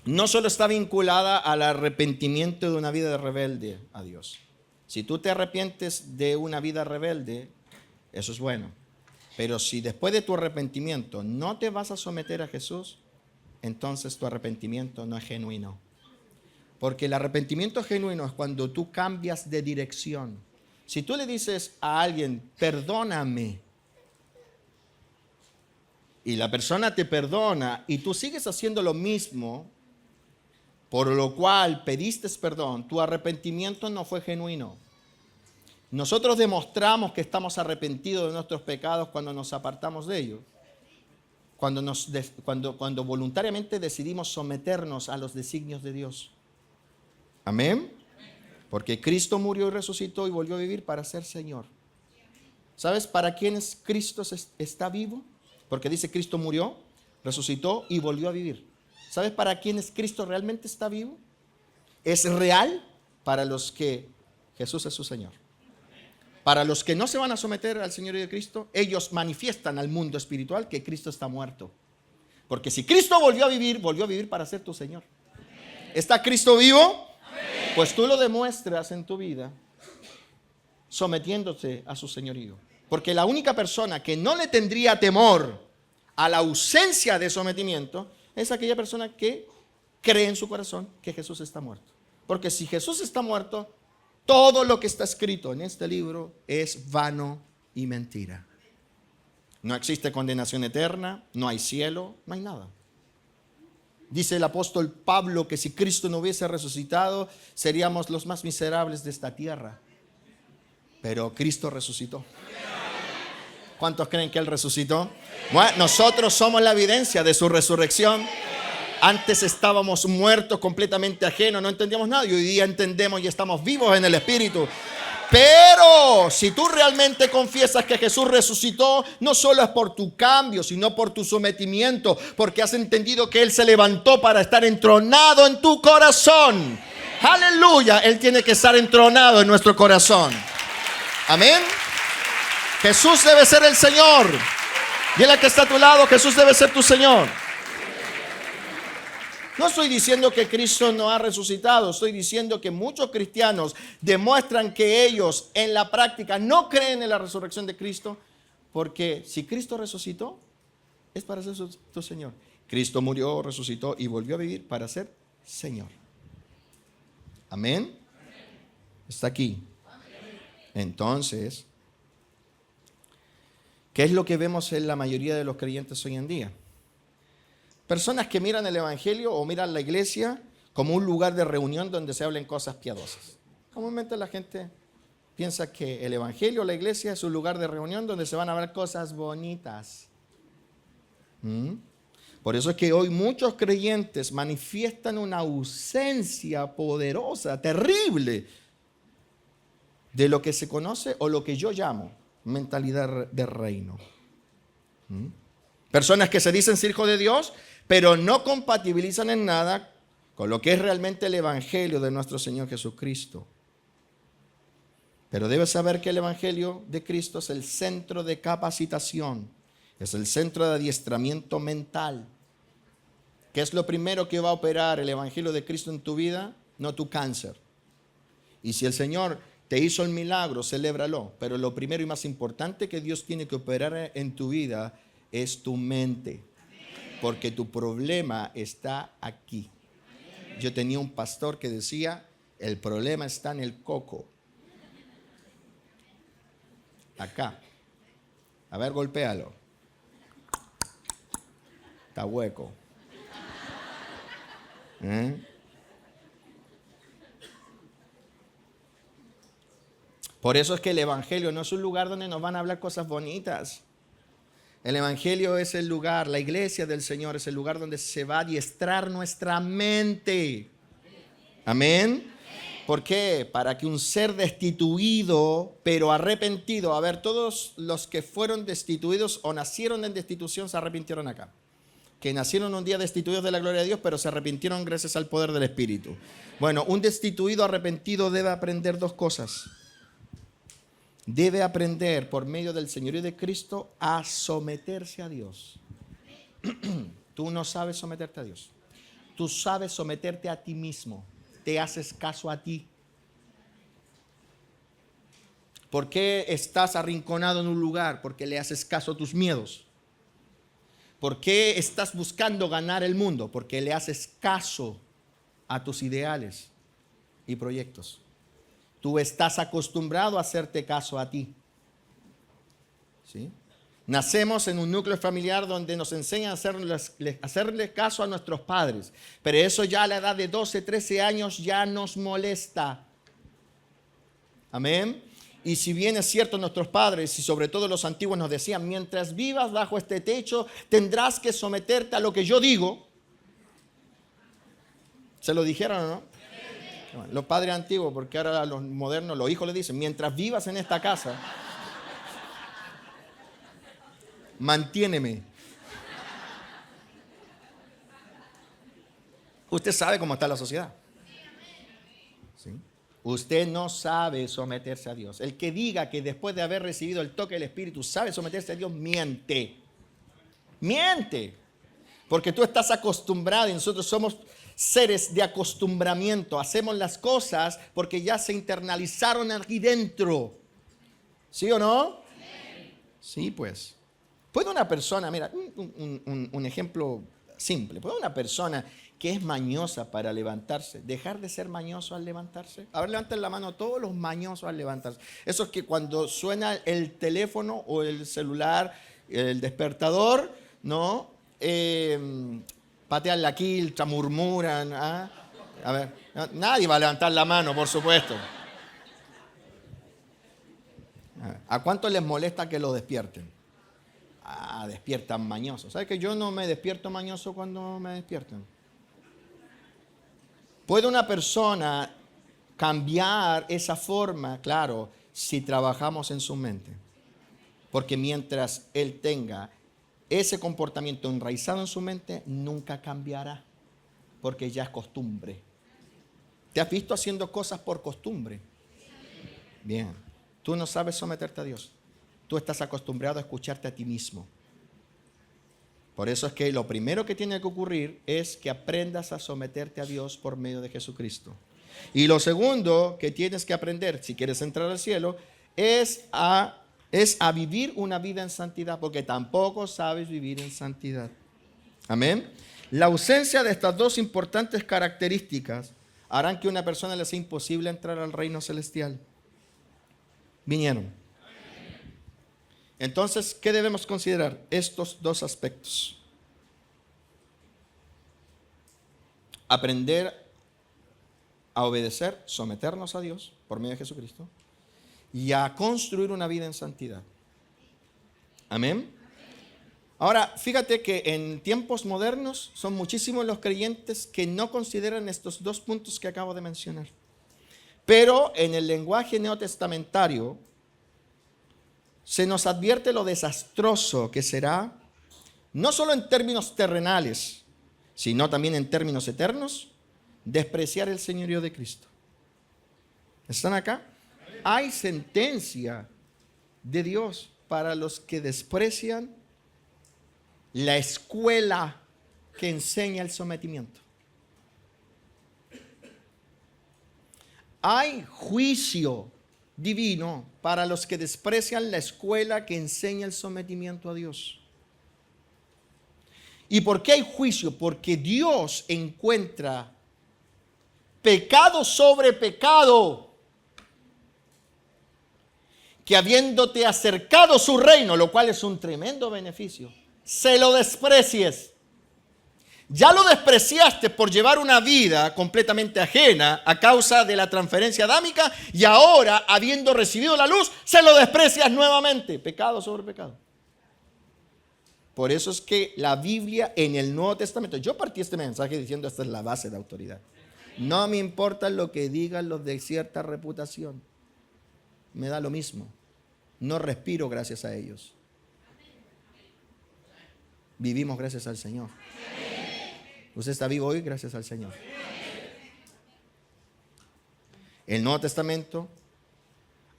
no solo está vinculada al arrepentimiento de una vida rebelde a Dios. Si tú te arrepientes de una vida rebelde, eso es bueno. Pero si después de tu arrepentimiento no te vas a someter a Jesús, entonces tu arrepentimiento no es genuino. Porque el arrepentimiento genuino es cuando tú cambias de dirección. Si tú le dices a alguien, perdóname, y la persona te perdona y tú sigues haciendo lo mismo, por lo cual pediste perdón, tu arrepentimiento no fue genuino. Nosotros demostramos que estamos arrepentidos de nuestros pecados cuando nos apartamos de ellos. Cuando voluntariamente decidimos someternos a los designios de Dios. Amén. Porque Cristo murió y resucitó y volvió a vivir para ser Señor. ¿Sabes para quiénes Cristo está vivo? Porque dice Cristo murió, resucitó y volvió a vivir. ¿Sabes para quiénes Cristo realmente está vivo? Es real para los que Jesús es su Señor. Para los que no se van a someter al Señor de Cristo, ellos manifiestan al mundo espiritual que Cristo está muerto. Porque si Cristo volvió a vivir para ser tu Señor. ¿Está Cristo vivo? Pues tú lo demuestras en tu vida sometiéndote a su señorío. Porque la única persona que no le tendría temor a la ausencia de sometimiento es aquella persona que cree en su corazón que Jesús está muerto. Porque si Jesús está muerto, todo lo que está escrito en este libro es vano y mentira. No existe condenación eterna, no hay cielo, no hay nada. Dice el apóstol Pablo que si Cristo no hubiese resucitado, seríamos los más miserables de esta tierra. Pero Cristo resucitó. ¿Cuántos creen que Él resucitó? Bueno, nosotros somos la evidencia de su resurrección. Antes estábamos muertos, completamente ajenos, no entendíamos nada. Y hoy día entendemos y estamos vivos en el Espíritu. Pero si tú realmente confiesas que Jesús resucitó, no solo es por tu cambio, sino por tu sometimiento, porque has entendido que Él se levantó para estar entronado en tu corazón. Aleluya, Él tiene que estar entronado en nuestro corazón. Amén. Jesús debe ser el Señor. Dile al que está a tu lado, Jesús debe ser tu Señor. No estoy diciendo que Cristo no ha resucitado, estoy diciendo que muchos cristianos demuestran que ellos en la práctica no creen en la resurrección de Cristo, porque si Cristo resucitó, es para ser tu Señor. Cristo murió, resucitó y volvió a vivir para ser Señor. Amén. Está aquí. Entonces, ¿qué es lo que vemos en la mayoría de los creyentes hoy en día? Personas que miran el evangelio o miran la iglesia como un lugar de reunión donde se hablen cosas piadosas. Comúnmente la gente piensa que el evangelio o la iglesia es un lugar de reunión donde se van a hablar cosas bonitas. Por eso es que hoy muchos creyentes manifiestan una ausencia poderosa, terrible, de lo que se conoce o lo que yo llamo mentalidad de reino. Personas que se dicen ser hijos de Dios, pero no compatibilizan en nada con lo que es realmente el evangelio de nuestro Señor Jesucristo. Pero debes saber que el evangelio de Cristo es el centro de capacitación, es el centro de adiestramiento mental. ¿Qué es lo primero que va a operar el evangelio de Cristo en tu vida? No tu cáncer. Y si el Señor Te hizo el milagro, celébralo. Pero lo primero y más importante que Dios tiene que operar en tu vida es tu mente. Porque tu problema está aquí. Yo tenía un pastor que decía, el problema está en el coco. Acá. A ver, golpéalo. Está hueco. Por eso es que el Evangelio no es un lugar donde nos van a hablar cosas bonitas. El Evangelio es el lugar, la iglesia del Señor es el lugar donde se va a adiestrar nuestra mente. Amén. ¿Por qué? Para que un ser destituido, pero arrepentido, a ver, todos los que fueron destituidos o nacieron en destitución se arrepintieron acá. Que nacieron un día destituidos de la gloria de Dios, pero se arrepintieron gracias al poder del Espíritu. Bueno, un destituido arrepentido debe aprender dos cosas. Debe aprender por medio del señorío de Cristo a someterse a Dios. Tú no sabes someterte a Dios. Tú sabes someterte a ti mismo. Te haces caso a ti. ¿Por qué estás arrinconado en un lugar? Porque le haces caso a tus miedos. ¿Por qué estás buscando ganar el mundo? Porque le haces caso a tus ideales y proyectos. Tú estás acostumbrado a hacerte caso a ti. ¿Sí? Nacemos en un núcleo familiar donde nos enseñan a hacerle caso a nuestros padres. Pero eso ya a la edad de 12, 13 años ya nos molesta. Amén. Y si bien es cierto, nuestros padres y sobre todo los antiguos nos decían, mientras vivas bajo este techo, tendrás que someterte a lo que yo digo. ¿Se lo dijeron o no? Los padres antiguos, porque ahora los modernos, los hijos le dicen, mientras vivas en esta casa, mantiéneme. Usted sabe cómo está la sociedad. ¿Sí? Usted no sabe someterse a Dios. El que diga que después de haber recibido el toque del Espíritu sabe someterse a Dios, miente. Miente. Porque tú estás acostumbrado y nosotros somos seres de acostumbramiento. Hacemos las cosas porque ya se internalizaron aquí dentro. ¿Sí o no? Sí, pues. ¿Puede una persona, mira, un ejemplo simple, puede una persona que es mañosa para levantarse, dejar de ser mañoso al levantarse? A ver, levanten la mano todos los mañosos al levantarse. Esos que cuando suena el teléfono o el celular, el despertador, ¿no? Patean la quiltra, murmuran. ¿Ah? A ver, nadie va a levantar la mano, por supuesto. ¿A cuánto les molesta que lo despierten? Despiertan mañosos. ¿Sabes que yo no me despierto mañoso cuando me despiertan? ¿Puede una persona cambiar esa forma? Claro, si trabajamos en su mente. Porque mientras él tenga ese comportamiento enraizado en su mente, nunca cambiará. Porque ya es costumbre. ¿Te has visto haciendo cosas por costumbre? Bien. Tú no sabes someterte a Dios. Tú estás acostumbrado a escucharte a ti mismo. Por eso es que lo primero que tiene que ocurrir es que aprendas a someterte a Dios por medio de Jesucristo. Y lo segundo que tienes que aprender, si quieres entrar al cielo, es a vivir una vida en santidad, porque tampoco sabes vivir en santidad. Amén. La ausencia de estas dos importantes características harán que a una persona le sea imposible entrar al reino celestial. Vinieron. Entonces, ¿qué debemos considerar? Estos dos aspectos. Aprender a obedecer, someternos a Dios por medio de Jesucristo y a construir una vida en santidad. Amén. Ahora, fíjate que en tiempos modernos son muchísimos los creyentes que no consideran estos dos puntos que acabo de mencionar. Pero en el lenguaje neotestamentario se nos advierte lo desastroso que será, no solo en términos terrenales, sino también en términos eternos, despreciar el señorío de Cristo. ¿Están acá? Hay sentencia de Dios para los que desprecian la escuela que enseña el sometimiento. Hay juicio divino para los que desprecian la escuela que enseña el sometimiento a Dios. ¿Y por qué hay juicio? Porque Dios encuentra pecado sobre pecado, que habiéndote acercado su reino, lo cual es un tremendo beneficio, se lo desprecies. Ya lo despreciaste por llevar una vida completamente ajena a causa de la transferencia adámica, y ahora, habiendo recibido la luz, se lo desprecias nuevamente. Pecado sobre pecado. Por eso es que la Biblia en el Nuevo Testamento, yo partí este mensaje diciendo esta es la base de autoridad. No me importa lo que digan los de cierta reputación. Me da lo mismo. No respiro gracias a ellos. Vivimos gracias al Señor. Usted está vivo hoy gracias al Señor. El Nuevo Testamento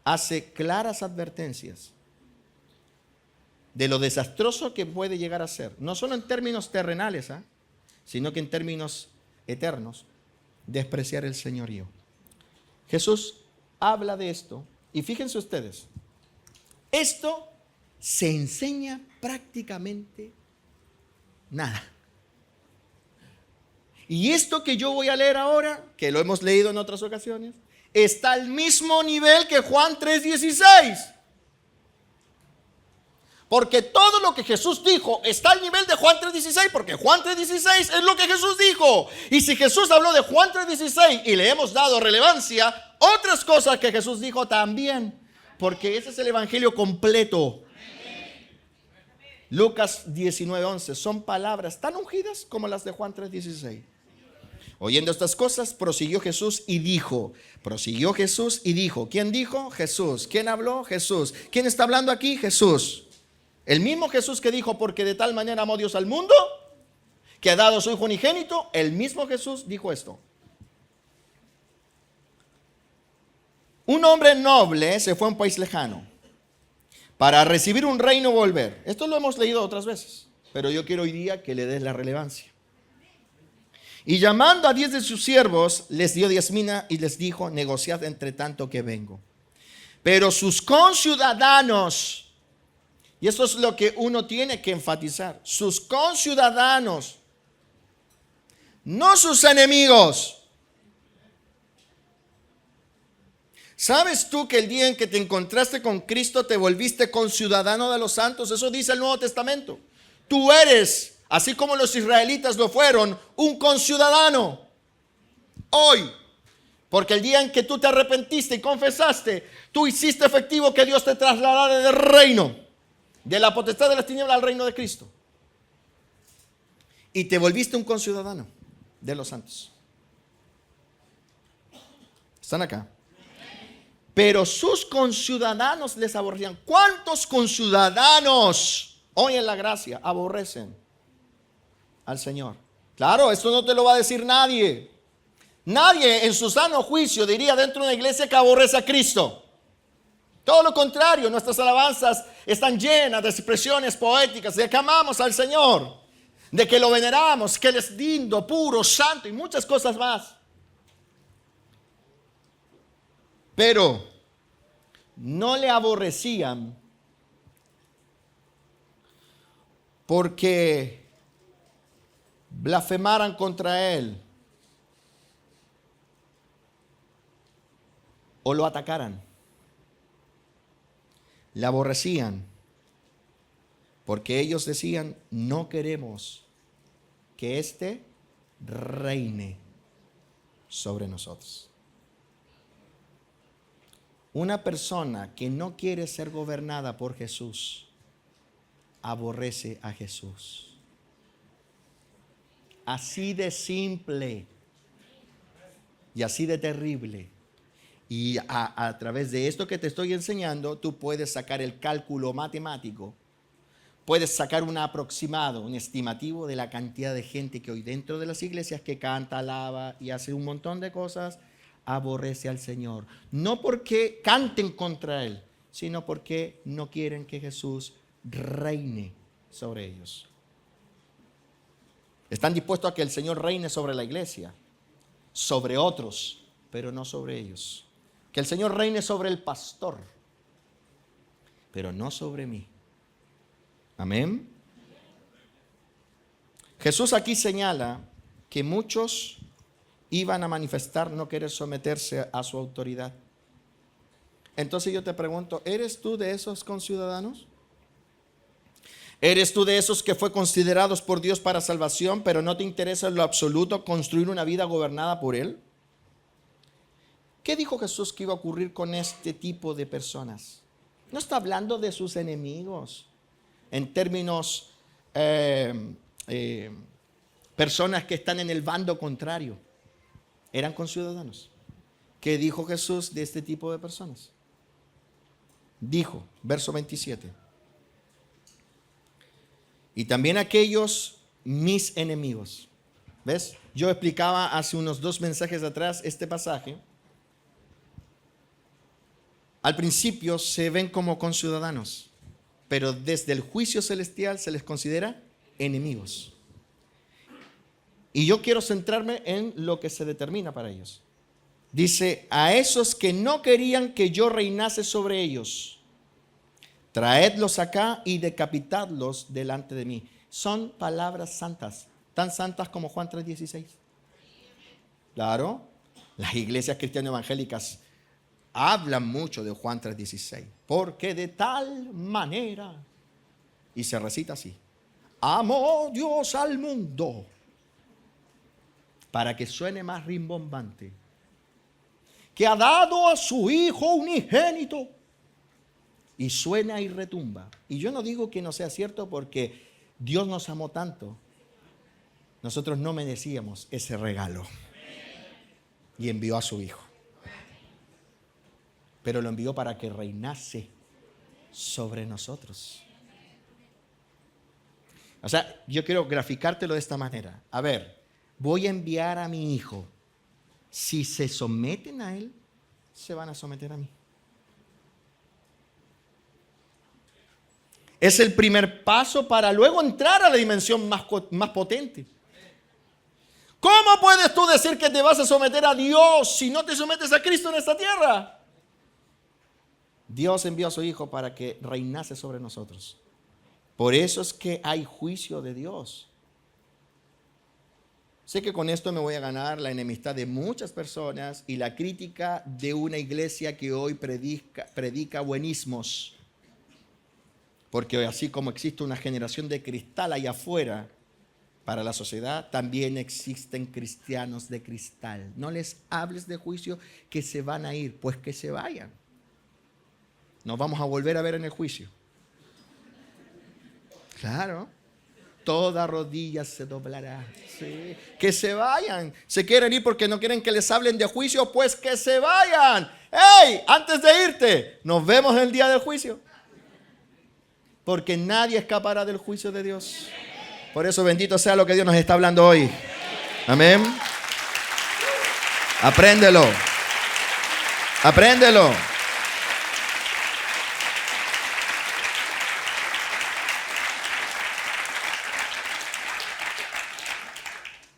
hace claras advertencias de lo desastroso que puede llegar a ser, no solo en términos terrenales, sino que en términos eternos, despreciar el señorío. Jesús habla de esto, y fíjense ustedes, esto se enseña prácticamente nada. Y esto que yo voy a leer ahora, que lo hemos leído en otras ocasiones, está al mismo nivel que Juan 3:16. Porque todo lo que Jesús dijo está al nivel de Juan 3:16, porque Juan 3:16 es lo que Jesús dijo. Y si Jesús habló de Juan 3:16 y le hemos dado relevancia, otras cosas que Jesús dijo también, porque ese es el evangelio completo. Lucas 19:11 son palabras tan ungidas como las de Juan 3:16. Oyendo estas cosas, prosiguió Jesús y dijo. ¿Quién dijo? Jesús. ¿Quién habló? Jesús. ¿Quién está hablando aquí? Jesús. El mismo Jesús que dijo, porque de tal manera amó Dios al mundo, que ha dado a su Hijo unigénito, el mismo Jesús dijo esto. Un hombre noble se fue a un país lejano para recibir un reino y volver. Esto lo hemos leído otras veces, pero yo quiero hoy día que le des la relevancia. Y llamando a 10 de sus siervos, les dio 10 minas y les dijo, negociad entre tanto que vengo. Pero sus conciudadanos, y esto es lo que uno tiene que enfatizar, sus conciudadanos, no sus enemigos. ¿Sabes tú que el día en que te encontraste con Cristo te volviste conciudadano de los santos? Eso dice el Nuevo Testamento. Tú eres, así como los israelitas lo fueron, un conciudadano hoy. Porque el día en que tú te arrepentiste y confesaste, tú hiciste efectivo que Dios te trasladara del reino, de la potestad de las tinieblas al reino de Cristo. Y te volviste un conciudadano de los santos. ¿Están acá? Pero sus conciudadanos les aborrecían. ¿Cuántos conciudadanos hoy en la gracia aborrecen al Señor? Claro, esto no te lo va a decir nadie. Nadie en su sano juicio diría dentro de una iglesia que aborrece a Cristo. Todo lo contrario, nuestras alabanzas están llenas de expresiones poéticas de que amamos al Señor, de que lo veneramos, que Él es lindo, puro, santo y muchas cosas más. Pero no le aborrecían porque blasfemaran contra Él o lo atacaran. Le aborrecían porque ellos decían, no queremos que éste reine sobre nosotros. Una persona que no quiere ser gobernada por Jesús, aborrece a Jesús. Así de simple y así de terrible. Y a través de esto que te estoy enseñando, tú puedes sacar el cálculo matemático. Puedes sacar un aproximado, un estimativo de la cantidad de gente que hoy dentro de las iglesias que canta, alaba y hace un montón de cosas, aborrece al Señor. No porque canten contra Él, sino porque no quieren que Jesús reine sobre ellos. Están dispuestos a que el Señor reine sobre la iglesia, sobre otros, pero no sobre ellos. Que el Señor reine sobre el pastor, pero no sobre mí. Amén. Jesús aquí señala que muchos iban a manifestar no querer someterse a su autoridad. Entonces yo te pregunto, ¿eres tú de esos conciudadanos? ¿Eres tú de esos que fue considerados por Dios para salvación, pero no te interesa en lo absoluto construir una vida gobernada por Él? ¿Qué dijo Jesús que iba a ocurrir con este tipo de personas? No está hablando de sus enemigos en términos personas que están en el bando contrario. Eran conciudadanos. ¿Qué dijo Jesús de este tipo de personas? Dijo, verso 27. Y también aquellos mis enemigos. ¿Ves? Yo explicaba hace unos 2 mensajes atrás este pasaje. Al principio se ven como conciudadanos, pero desde el juicio celestial se les considera enemigos. Y yo quiero centrarme en lo que se determina para ellos. Dice, a esos que no querían que yo reinase sobre ellos, traedlos acá y decapitadlos delante de mí. Son palabras santas, tan santas como Juan 3:16. Claro, las iglesias cristianas evangélicas hablan mucho de Juan 3:16. Porque de tal manera, y se recita así, amó Dios al mundo, para que suene más rimbombante, que ha dado a su Hijo unigénito, y suena y retumba. Y yo no digo que no sea cierto, porque Dios nos amó tanto. Nosotros no merecíamos ese regalo. Y envió a su Hijo. Pero lo envió para que reinase sobre nosotros. O sea, yo quiero graficártelo de esta manera. A ver, voy a enviar a mi Hijo. Si se someten a Él, se van a someter a mí. Es el primer paso para luego entrar a la dimensión más potente. ¿Cómo puedes tú decir que te vas a someter a Dios si no te sometes a Cristo en esta tierra? Dios envió a su Hijo para que reinase sobre nosotros. Por eso es que hay juicio de Dios. Sé que con esto me voy a ganar la enemistad de muchas personas y la crítica de una iglesia que hoy predica buenismos. Porque así como existe una generación de cristal allá afuera para la sociedad, también existen cristianos de cristal. No les hables de juicio, que se van a ir, pues que se vayan. Nos vamos a volver a ver en el juicio. Claro. Toda rodilla se doblará. Sí. Que se vayan. Se quieren ir porque no quieren que les hablen de juicio, pues que se vayan. ¡Ey! Antes de irte, nos vemos el día del juicio. Porque nadie escapará del juicio de Dios. Por eso bendito sea lo que Dios nos está hablando hoy. Amén. Apréndelo. Apréndelo.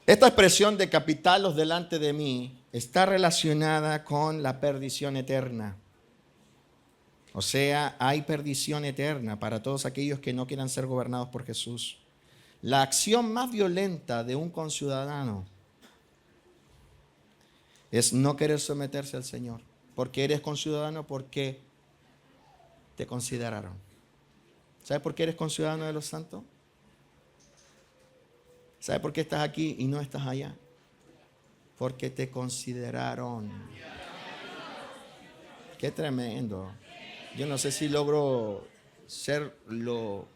Esta expresión de capitarlos delante de mí está relacionada con la perdición eterna. O sea, hay perdición eterna para todos aquellos que no quieran ser gobernados por Jesús. La acción más violenta de un conciudadano es no querer someterse al Señor. Porque eres conciudadano, porque te consideraron. ¿Sabes por qué eres conciudadano de los santos? ¿Sabes por qué estás aquí y no estás allá? Porque te consideraron. Qué tremendo. Yo no sé si logro ser lo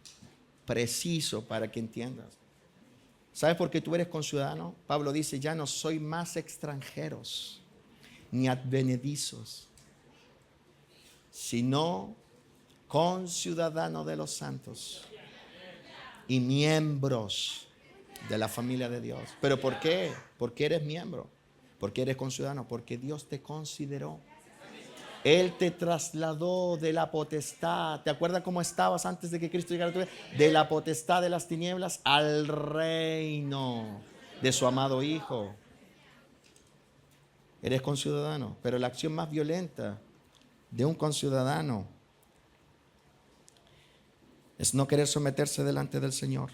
preciso para que entiendas. ¿Sabes por qué tú eres conciudadano? Pablo dice, ya no soy más extranjeros ni advenedizos, sino conciudadano de los santos y miembros de la familia de Dios. ¿Pero por qué? Porque eres miembro. Porque eres conciudadano. Porque Dios te consideró. Él te trasladó de la potestad. ¿Te acuerdas cómo estabas antes de que Cristo llegara a tu vida? De la potestad de las tinieblas al reino de su amado Hijo. eres conciudadano. Pero la acción más violenta de un conciudadano es no querer someterse delante del Señor.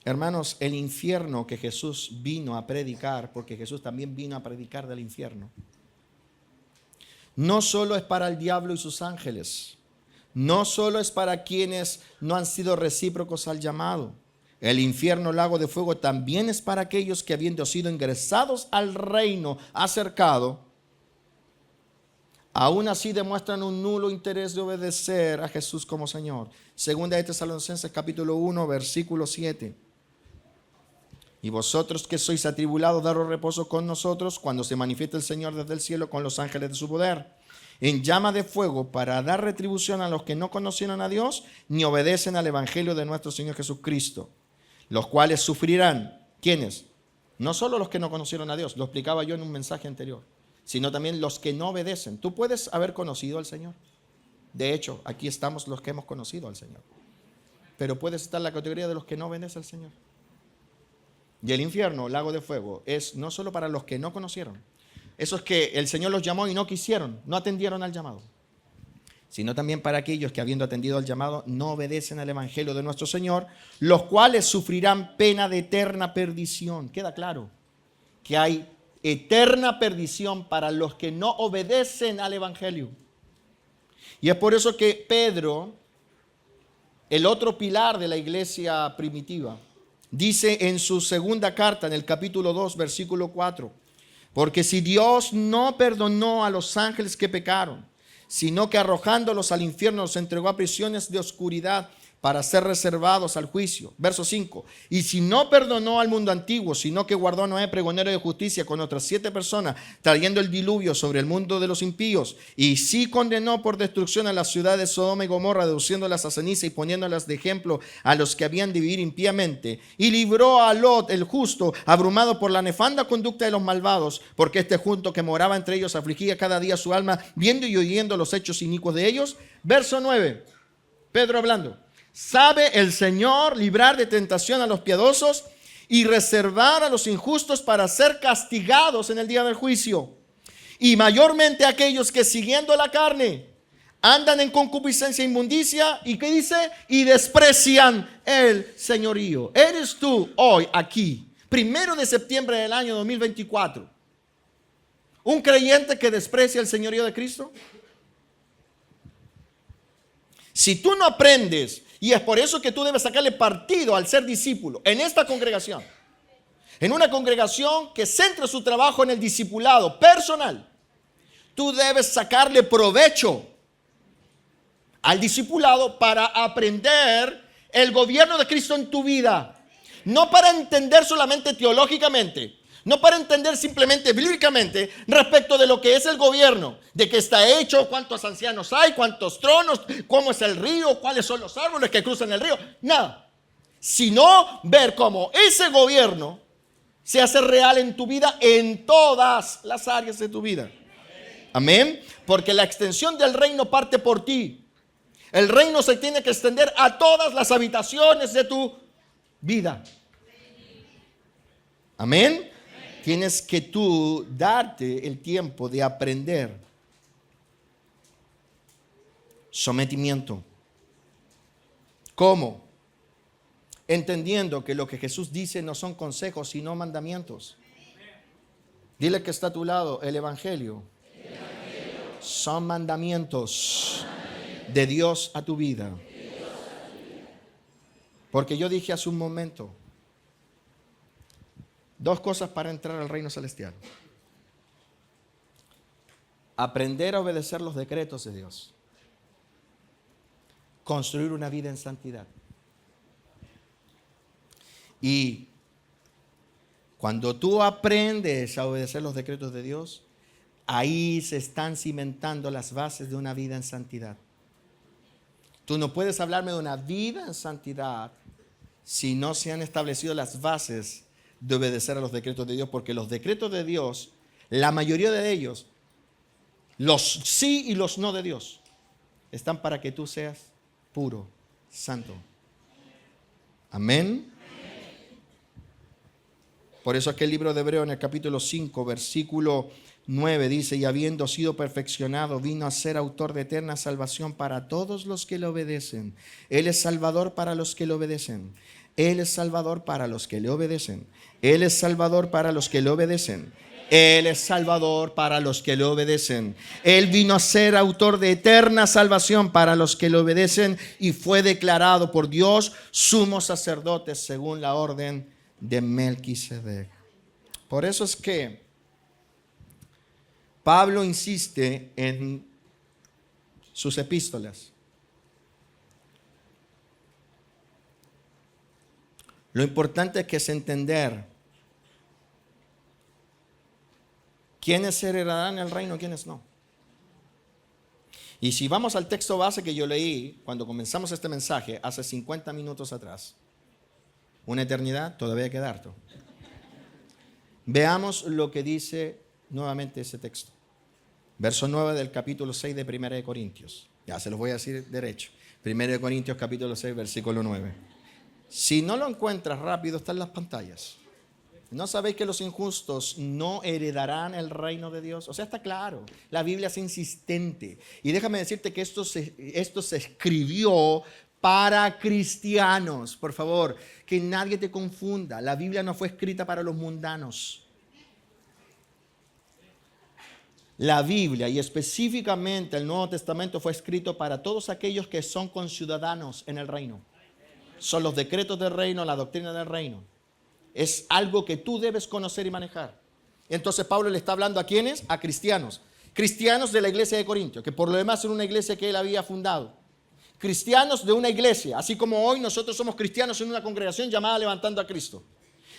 Hermanos, el infierno que Jesús vino a predicar, porque Jesús también vino a predicar del infierno, no solo es para el diablo y sus ángeles, no solo es para quienes no han sido recíprocos al llamado. El infierno, lago de fuego, también es para aquellos que, habiendo sido ingresados al reino acercado, aún así demuestran un nulo interés de obedecer a Jesús como Señor. Segunda de Tesalonicenses capítulo 1, versículo 7. Y vosotros que sois atribulados, daros reposo con nosotros cuando se manifieste el Señor desde el cielo con los ángeles de su poder, en llama de fuego, para dar retribución a los que no conocieron a Dios ni obedecen al evangelio de nuestro Señor Jesucristo, los cuales sufrirán. ¿Quiénes? No solo los que no conocieron a Dios, lo explicaba yo en un mensaje anterior, sino también los que no obedecen. Tú puedes haber conocido al Señor. De hecho, aquí estamos los que hemos conocido al Señor. Pero puedes estar en la categoría de los que no obedecen al Señor. Y el infierno, lago de fuego, es no solo para los que no conocieron, esos que el Señor los llamó y no quisieron, no atendieron al llamado, sino también para aquellos que, habiendo atendido al llamado, no obedecen al evangelio de nuestro Señor, los cuales sufrirán pena de eterna perdición. Queda claro que hay eterna perdición para los que no obedecen al evangelio. Y es por eso que Pedro, el otro pilar de la iglesia primitiva, dice en su segunda carta, en el capítulo 2, versículo 4, porque si Dios no perdonó a los ángeles que pecaron, sino que arrojándolos al infierno los entregó a prisiones de oscuridad para ser reservados al juicio. Verso 5. Y si no perdonó al mundo antiguo, sino que guardó a Noé pregonero de justicia con otras 7 personas, trayendo el diluvio sobre el mundo de los impíos, y sí condenó por destrucción a las ciudades de Sodoma y Gomorra, reduciéndolas a ceniza y poniéndolas de ejemplo a los que habían de vivir impíamente, y libró a Lot el justo, abrumado por la nefanda conducta de los malvados, porque este junto que moraba entre ellos afligía cada día su alma, viendo y oyendo los hechos inicuos de ellos. Verso 9. Pedro hablando. ¿Sabe el Señor librar de tentación a los piadosos y reservar a los injustos para ser castigados en el día del juicio? Y mayormente aquellos que, siguiendo la carne, andan en concupiscencia e inmundicia, ¿y qué dice? Y desprecian el señorío. ¿Eres tú hoy aquí, 1 de septiembre del año 2024, un creyente que desprecia el señorío de Cristo? Si tú no aprendes, y es por eso que tú debes sacarle partido al ser discípulo en esta congregación, en una congregación que centra su trabajo en el discipulado personal, tú debes sacarle provecho al discipulado para aprender el gobierno de Cristo en tu vida. No para entender solamente teológicamente, no para entender simplemente bíblicamente respecto de lo que es el gobierno, de qué está hecho, cuántos ancianos hay, cuántos tronos, cómo es el río, cuáles son los árboles que cruzan el río. Nada, sino ver cómo ese gobierno se hace real en tu vida, en todas las áreas de tu vida. Amén. Porque la extensión del reino parte por ti. El reino se tiene que extender a todas las habitaciones de tu vida. Amén. Tienes que tú darte el tiempo de aprender. Sometimiento. ¿Cómo? Entendiendo que lo que Jesús dice no son consejos, sino mandamientos. Dile que está a tu lado, el Evangelio. Son mandamientos de Dios a tu vida. Porque yo dije hace un momento, 2 cosas para entrar al reino celestial: aprender a obedecer los decretos de Dios, construir una vida en santidad. Y cuando tú aprendes a obedecer los decretos de Dios, ahí se están cimentando las bases de una vida en santidad. Tú no puedes hablarme de una vida en santidad si no se han establecido las bases de obedecer a los decretos de Dios, porque los decretos de Dios, la mayoría de ellos, los sí y los no de Dios, están para que tú seas puro, santo. Amén. Por eso es que el libro de Hebreos en el capítulo 5, versículo 9 dice, y habiendo sido perfeccionado, vino a ser autor de eterna salvación para todos los que le obedecen. Él es salvador para los que le obedecen. Él es salvador para los que le obedecen. Él es salvador para los que le obedecen. Él es salvador para los que le obedecen. Él vino a ser autor de eterna salvación para los que le obedecen y fue declarado por Dios sumo sacerdote según la orden de Melquisedec. Por eso es que Pablo insiste en sus epístolas. Lo importante es que es entender quiénes heredarán el reino y quiénes no. Y si vamos al texto base que yo leí cuando comenzamos este mensaje hace 50 minutos atrás, una eternidad, todavía queda harto. Veamos lo que dice nuevamente ese texto. Verso 9 del capítulo 6 de 1 de Corintios. Ya se los voy a decir derecho. 1 de Corintios capítulo 6 versículo 9. Si no lo encuentras rápido, está en las pantallas. ¿No sabéis que los injustos no heredarán el reino de Dios? O sea, está claro. La Biblia es insistente. Y déjame decirte que esto se escribió para cristianos. Por favor, que nadie te confunda. La Biblia no fue escrita para los mundanos. La Biblia y específicamente el Nuevo Testamento fue escrito para todos aquellos que son conciudadanos en el reino. Son los decretos del reino, la doctrina del reino. Es algo que tú debes conocer y manejar. Entonces Pablo le está hablando ¿a quiénes? A cristianos. Cristianos de la iglesia de Corintios, que por lo demás era una iglesia que él había fundado. Cristianos de una iglesia, así como hoy nosotros somos cristianos en una congregación llamada Levantando a Cristo.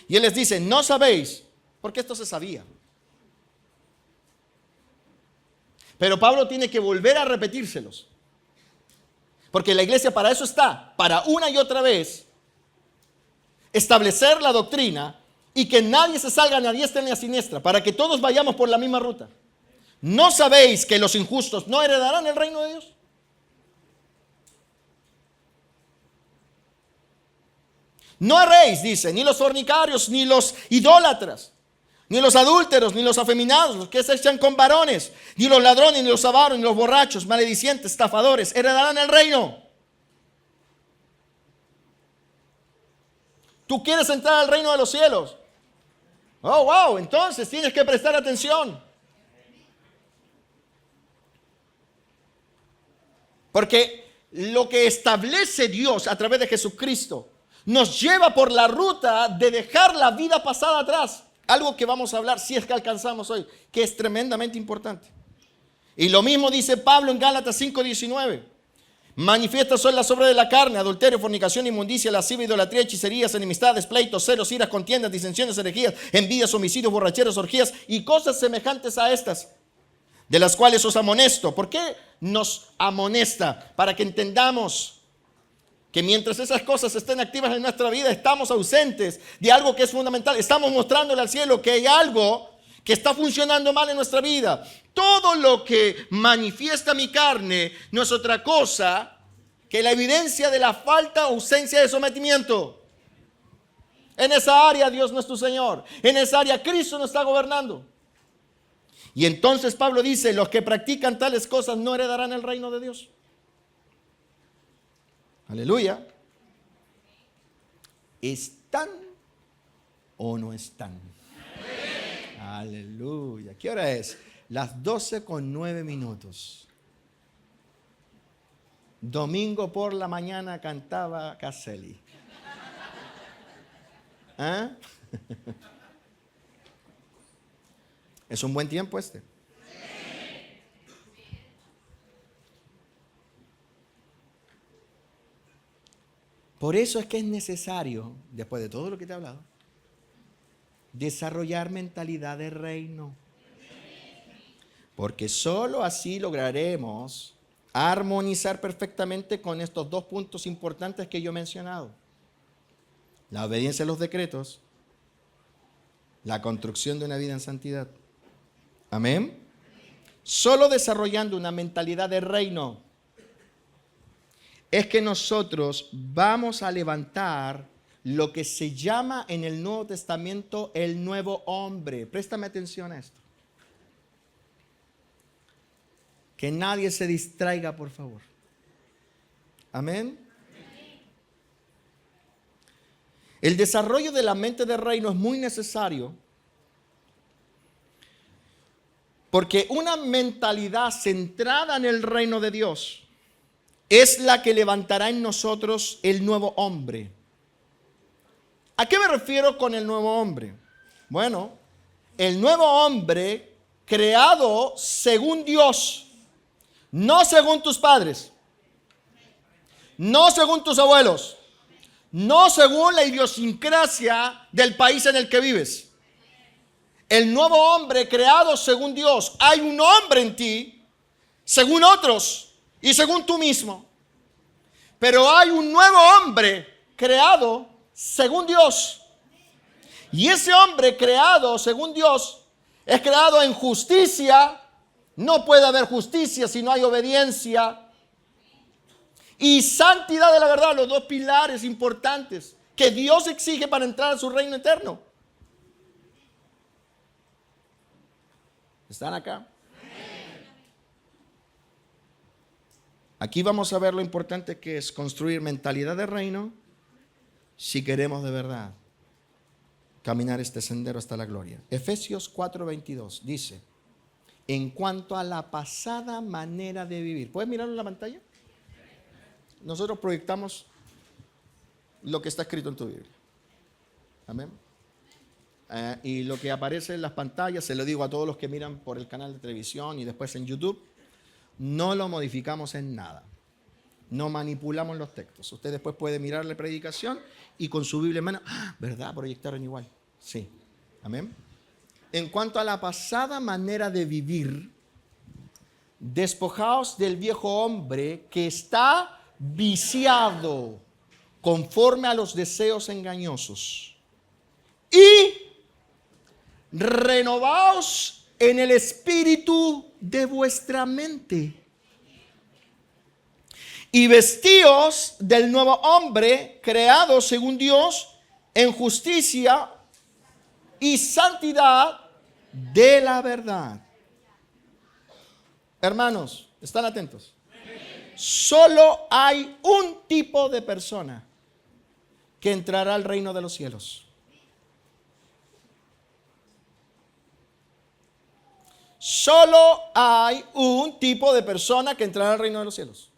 Y él les dice, no sabéis, porque esto se sabía. Pero Pablo tiene que volver a repetírselos. Porque la iglesia para eso está, para una y otra vez establecer la doctrina y que nadie se salga ni a diestra ni a siniestra, para que todos vayamos por la misma ruta. ¿No sabéis que los injustos no heredarán el reino de Dios? No erréis, dice, ni los fornicarios, ni los idólatras, ni los adúlteros, ni los afeminados, los que se echan con varones, ni los ladrones, ni los avaros, ni los borrachos, maledicientes, estafadores, heredarán el reino. ¿Tú quieres entrar al reino de los cielos? Oh, wow, entonces tienes que prestar atención. Porque lo que establece Dios a través de Jesucristo nos lleva por la ruta de dejar la vida pasada atrás. Algo que vamos a hablar si es que alcanzamos hoy, que es tremendamente importante. Y lo mismo dice Pablo en Gálatas 5:19. Manifiestas son las obras de la carne, adulterio, fornicación, inmundicia, lascivia, idolatría, hechicerías, enemistades, pleitos, celos, iras, contiendas, disensiones, herejías, envidias, homicidios, borracheras, orgías y cosas semejantes a estas, de las cuales os amonesto. ¿Por qué nos amonesta? Para que entendamos que mientras esas cosas estén activas en nuestra vida, estamos ausentes de algo que es fundamental. Estamos mostrándole al cielo que hay algo que está funcionando mal en nuestra vida. Todo lo que manifiesta mi carne no es otra cosa que la evidencia de la falta o ausencia de sometimiento. En esa área Dios no es tu Señor. En esa área Cristo no está gobernando. Y entonces Pablo dice, los que practican tales cosas no heredarán el reino de Dios. Aleluya. ¿Están o no están? Aleluya. ¿Qué hora es? Las 12:09. Domingo por la mañana cantaba Caselli. ¿Ah? ¿Es un buen tiempo este? Por eso es que es necesario, después de todo lo que te he hablado, desarrollar mentalidad de reino. Porque solo así lograremos armonizar perfectamente con estos dos puntos importantes que yo he mencionado. La obediencia a los decretos, la construcción de una vida en santidad. Amén. Solo desarrollando una mentalidad de reino es que nosotros vamos a levantar lo que se llama en el Nuevo Testamento el nuevo hombre. Préstame atención a esto. Que nadie se distraiga, por favor. Amén. El desarrollo de la mente de reino es muy necesario porque una mentalidad centrada en el reino de Dios es la que levantará en nosotros el nuevo hombre. ¿A qué me refiero con el nuevo hombre? Bueno, el nuevo hombre creado según Dios, no según tus padres, no según tus abuelos, no según la idiosincrasia del país en el que vives. El nuevo hombre creado según Dios. Hay un hombre en ti, según otros y según tú mismo. Pero hay un nuevo hombre creado según Dios. Y ese hombre creado según Dios es creado en justicia. No puede haber justicia si no hay obediencia. Y santidad de la verdad, los dos pilares importantes que Dios exige para entrar a su reino eterno. ¿Están acá? Aquí vamos a ver lo importante que es construir mentalidad de reino si queremos de verdad caminar este sendero hasta la gloria. Efesios 4:22 dice, en cuanto a la pasada manera de vivir. ¿Puedes mirarlo en la pantalla? Nosotros proyectamos lo que está escrito en tu Biblia. Amén. Y lo que aparece en las pantallas, se lo digo a todos los que miran por el canal de televisión y después en YouTube, no lo modificamos en nada. No manipulamos los textos. Usted después puede mirar la predicación y con su Biblia en mano, ¿verdad? Proyectaron igual. Sí. Amén. En cuanto a la pasada manera de vivir, despojaos del viejo hombre que está viciado conforme a los deseos engañosos y renovaos en el espíritu de vuestra mente y vestíos del nuevo hombre creado según Dios en justicia y santidad de la verdad. Hermanos, ¿están atentos? Solo hay un tipo de persona que entrará al reino de los cielos. Solo hay un tipo de persona que entrará al reino de los cielos.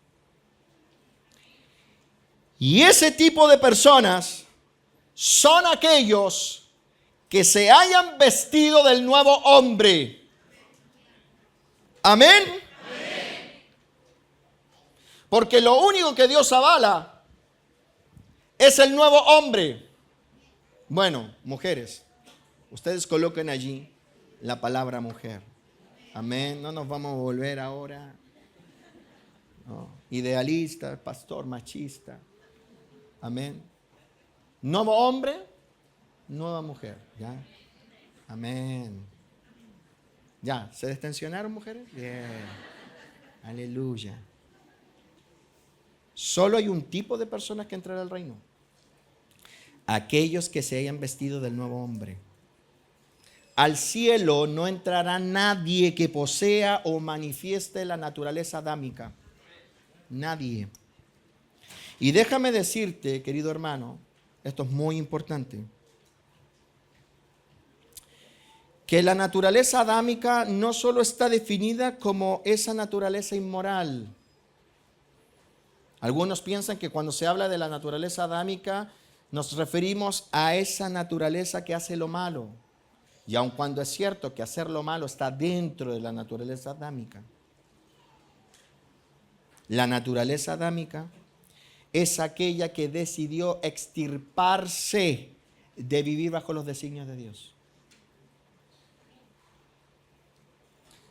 Y ese tipo de personas son aquellos que se hayan vestido del nuevo hombre. Amén. Porque lo único que Dios avala es el nuevo hombre. Bueno, mujeres, ustedes coloquen allí la palabra mujer. Amén. No nos vamos a volver ahora idealista, pastor, machista. Amén. Nuevo hombre, nueva mujer. ¿Ya? Amén. ¿Ya? ¿Se destensionaron, mujeres? Bien. Aleluya. Solo hay un tipo de personas que entrarán al reino. Aquellos que se hayan vestido del nuevo hombre. Al cielo no entrará nadie que posea o manifieste la naturaleza adámica. Nadie. Y déjame decirte, querido hermano, esto es muy importante, que la naturaleza adámica no solo está definida como esa naturaleza inmoral. Algunos piensan que cuando se habla de la naturaleza adámica nos referimos a esa naturaleza que hace lo malo. Y aun cuando es cierto que hacer lo malo está dentro de la naturaleza adámica, la naturaleza adámica es aquella que decidió extirparse de vivir bajo los designios de Dios.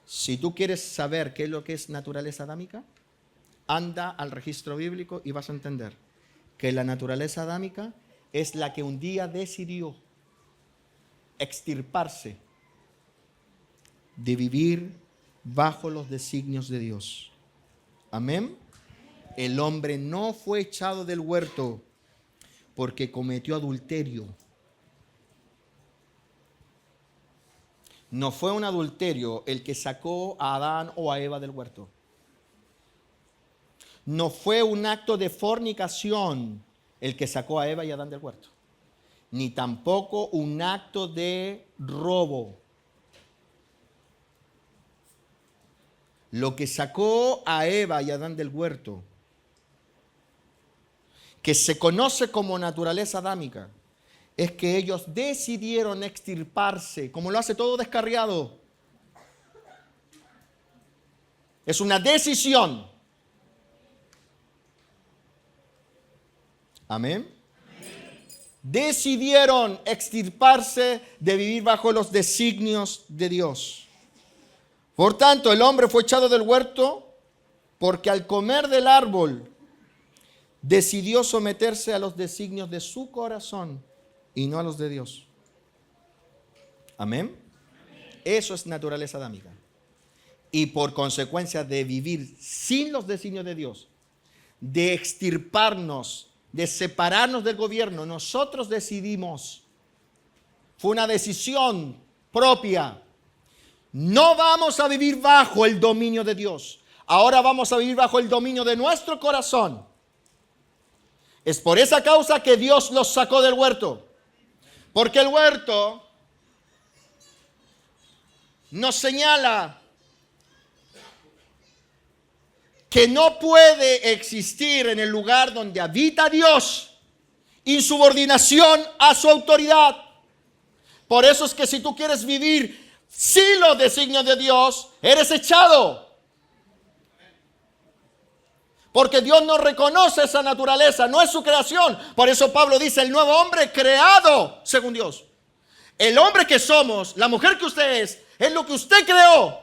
Si tú quieres saber qué es lo que es naturaleza adámica, anda al registro bíblico y vas a entender que la naturaleza adámica es la que un día decidió extirparse de vivir bajo los designios de Dios. Amén. El hombre no fue echado del huerto porque cometió adulterio. No fue un adulterio el que sacó a Adán o a Eva del huerto. No fue un acto de fornicación el que sacó a Eva y a Adán del huerto. Ni tampoco un acto de robo. Lo que sacó a Eva y a Adán del huerto, que se conoce como naturaleza adámica, es que ellos decidieron extirparse, como lo hace todo descarriado. Es una decisión. Amén. Decidieron extirparse de vivir bajo los designios de Dios. Por tanto, el hombre fue echado del huerto porque al comer del árbol decidió someterse a los designios de su corazón y no a los de Dios. Amén. Eso es naturaleza adámica. Y por consecuencia de vivir sin los designios de Dios, de extirparnos, de separarnos del gobierno, nosotros decidimos. Fue una decisión propia. No vamos a vivir bajo el dominio de Dios. Ahora vamos a vivir bajo el dominio de nuestro corazón. Es por esa causa que Dios los sacó del huerto. Porque el huerto nos señala que no puede existir en el lugar donde habita Dios insubordinación a su autoridad. Por eso es que si tú quieres vivir sin los designios de Dios, eres echado. Porque Dios no reconoce esa naturaleza, no es su creación. Por eso Pablo dice, el nuevo hombre creado según Dios. El hombre que somos, la mujer que usted es lo que usted creó.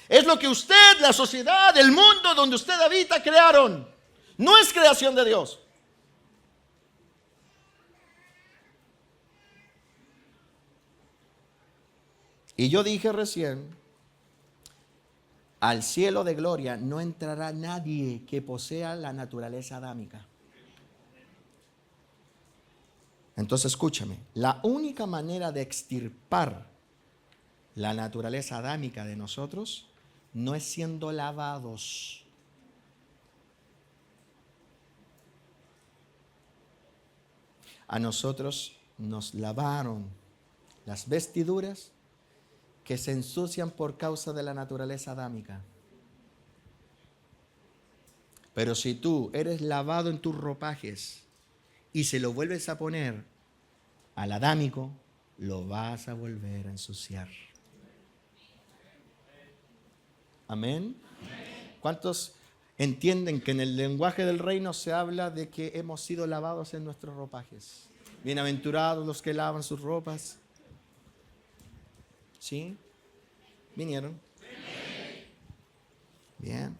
Es lo que usted, la sociedad, el mundo donde usted habita crearon. No es creación de Dios. Y yo dije recién, al cielo de gloria no entrará nadie que posea la naturaleza adámica. Entonces escúchame, la única manera de extirpar la naturaleza adámica de nosotros no es siendo lavados. A nosotros nos lavaron las vestiduras que se ensucian por causa de la naturaleza adámica. Pero si tú eres lavado en tus ropajes y se lo vuelves a poner al adámico, lo vas a volver a ensuciar. Amén. ¿Cuántos entienden que en el lenguaje del reino se habla de que hemos sido lavados en nuestros ropajes? Bienaventurados los que lavan sus ropas. ¿Sí? ¿Vinieron? Bien.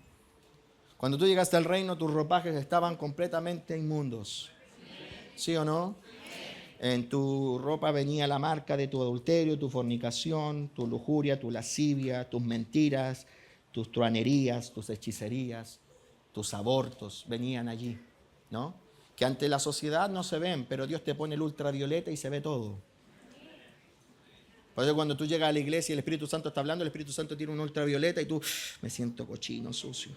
Cuando tú llegaste al reino, tus ropajes estaban completamente inmundos. ¿Sí o no? En tu ropa venía la marca de tu adulterio, tu fornicación, tu lujuria, tu lascivia, tus mentiras, tus truanerías, tus hechicerías, tus abortos, venían allí, ¿no? Que ante la sociedad no se ven, pero Dios te pone el ultravioleta y se ve todo. Por eso cuando tú llegas a la iglesia y el Espíritu Santo está hablando, el Espíritu Santo tiene un ultravioleta y tú, me siento cochino, sucio.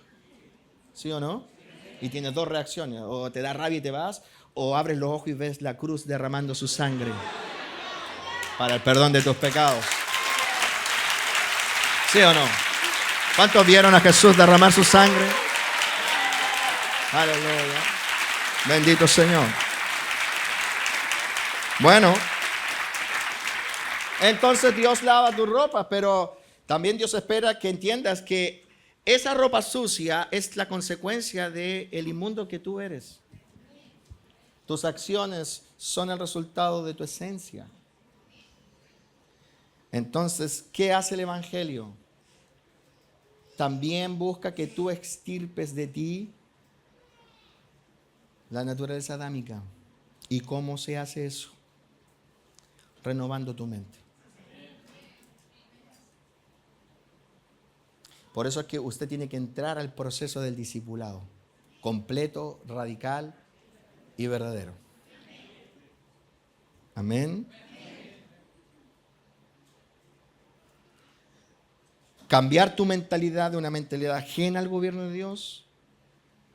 ¿Sí o no? Y tienes dos reacciones, o te da rabia y te vas, o abres los ojos y ves la cruz derramando su sangre para el perdón de tus pecados. ¿Sí o no? ¿Cuántos vieron a Jesús derramar su sangre? Aleluya. Bendito Señor. Bueno, entonces Dios lava tu ropa, pero también Dios espera que entiendas que esa ropa sucia es la consecuencia del inmundo que tú eres. Tus acciones son el resultado de tu esencia. Entonces, ¿qué hace el Evangelio? También busca que tú extirpes de ti la naturaleza adámica. ¿Y cómo se hace eso? Renovando tu mente. Por eso es que usted tiene que entrar al proceso del discipulado. completo, radical y verdadero. Amén. Cambiar tu mentalidad de una mentalidad ajena al gobierno de Dios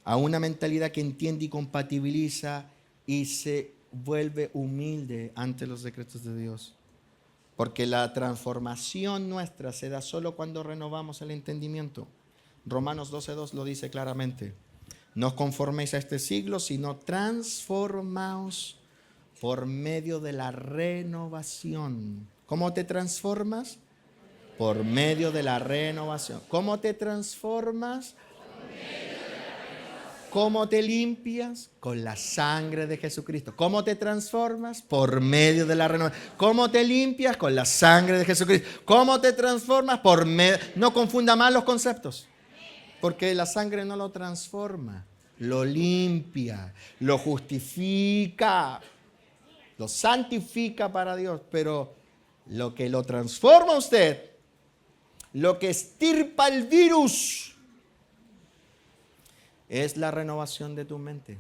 a una mentalidad que entiende y compatibiliza y se vuelve humilde ante los decretos de Dios. Porque la transformación nuestra se da solo cuando renovamos el entendimiento. Romanos 12:2 lo dice claramente. No os conforméis a este siglo, sino transformaos por medio de la renovación. ¿Cómo te transformas? Por medio de la renovación. ¿Cómo te transformas? ¿Cómo te limpias? Con la sangre de Jesucristo. ¿Cómo te transformas? Por medio de la renovación. ¿Cómo te limpias? Con la sangre de Jesucristo. ¿Cómo te transformas? Por medio. No confunda mal los conceptos. Porque la sangre no lo transforma, lo limpia, lo justifica, lo santifica para Dios. Pero lo que lo transforma a usted, lo que extirpa el virus, es la renovación de tu mente.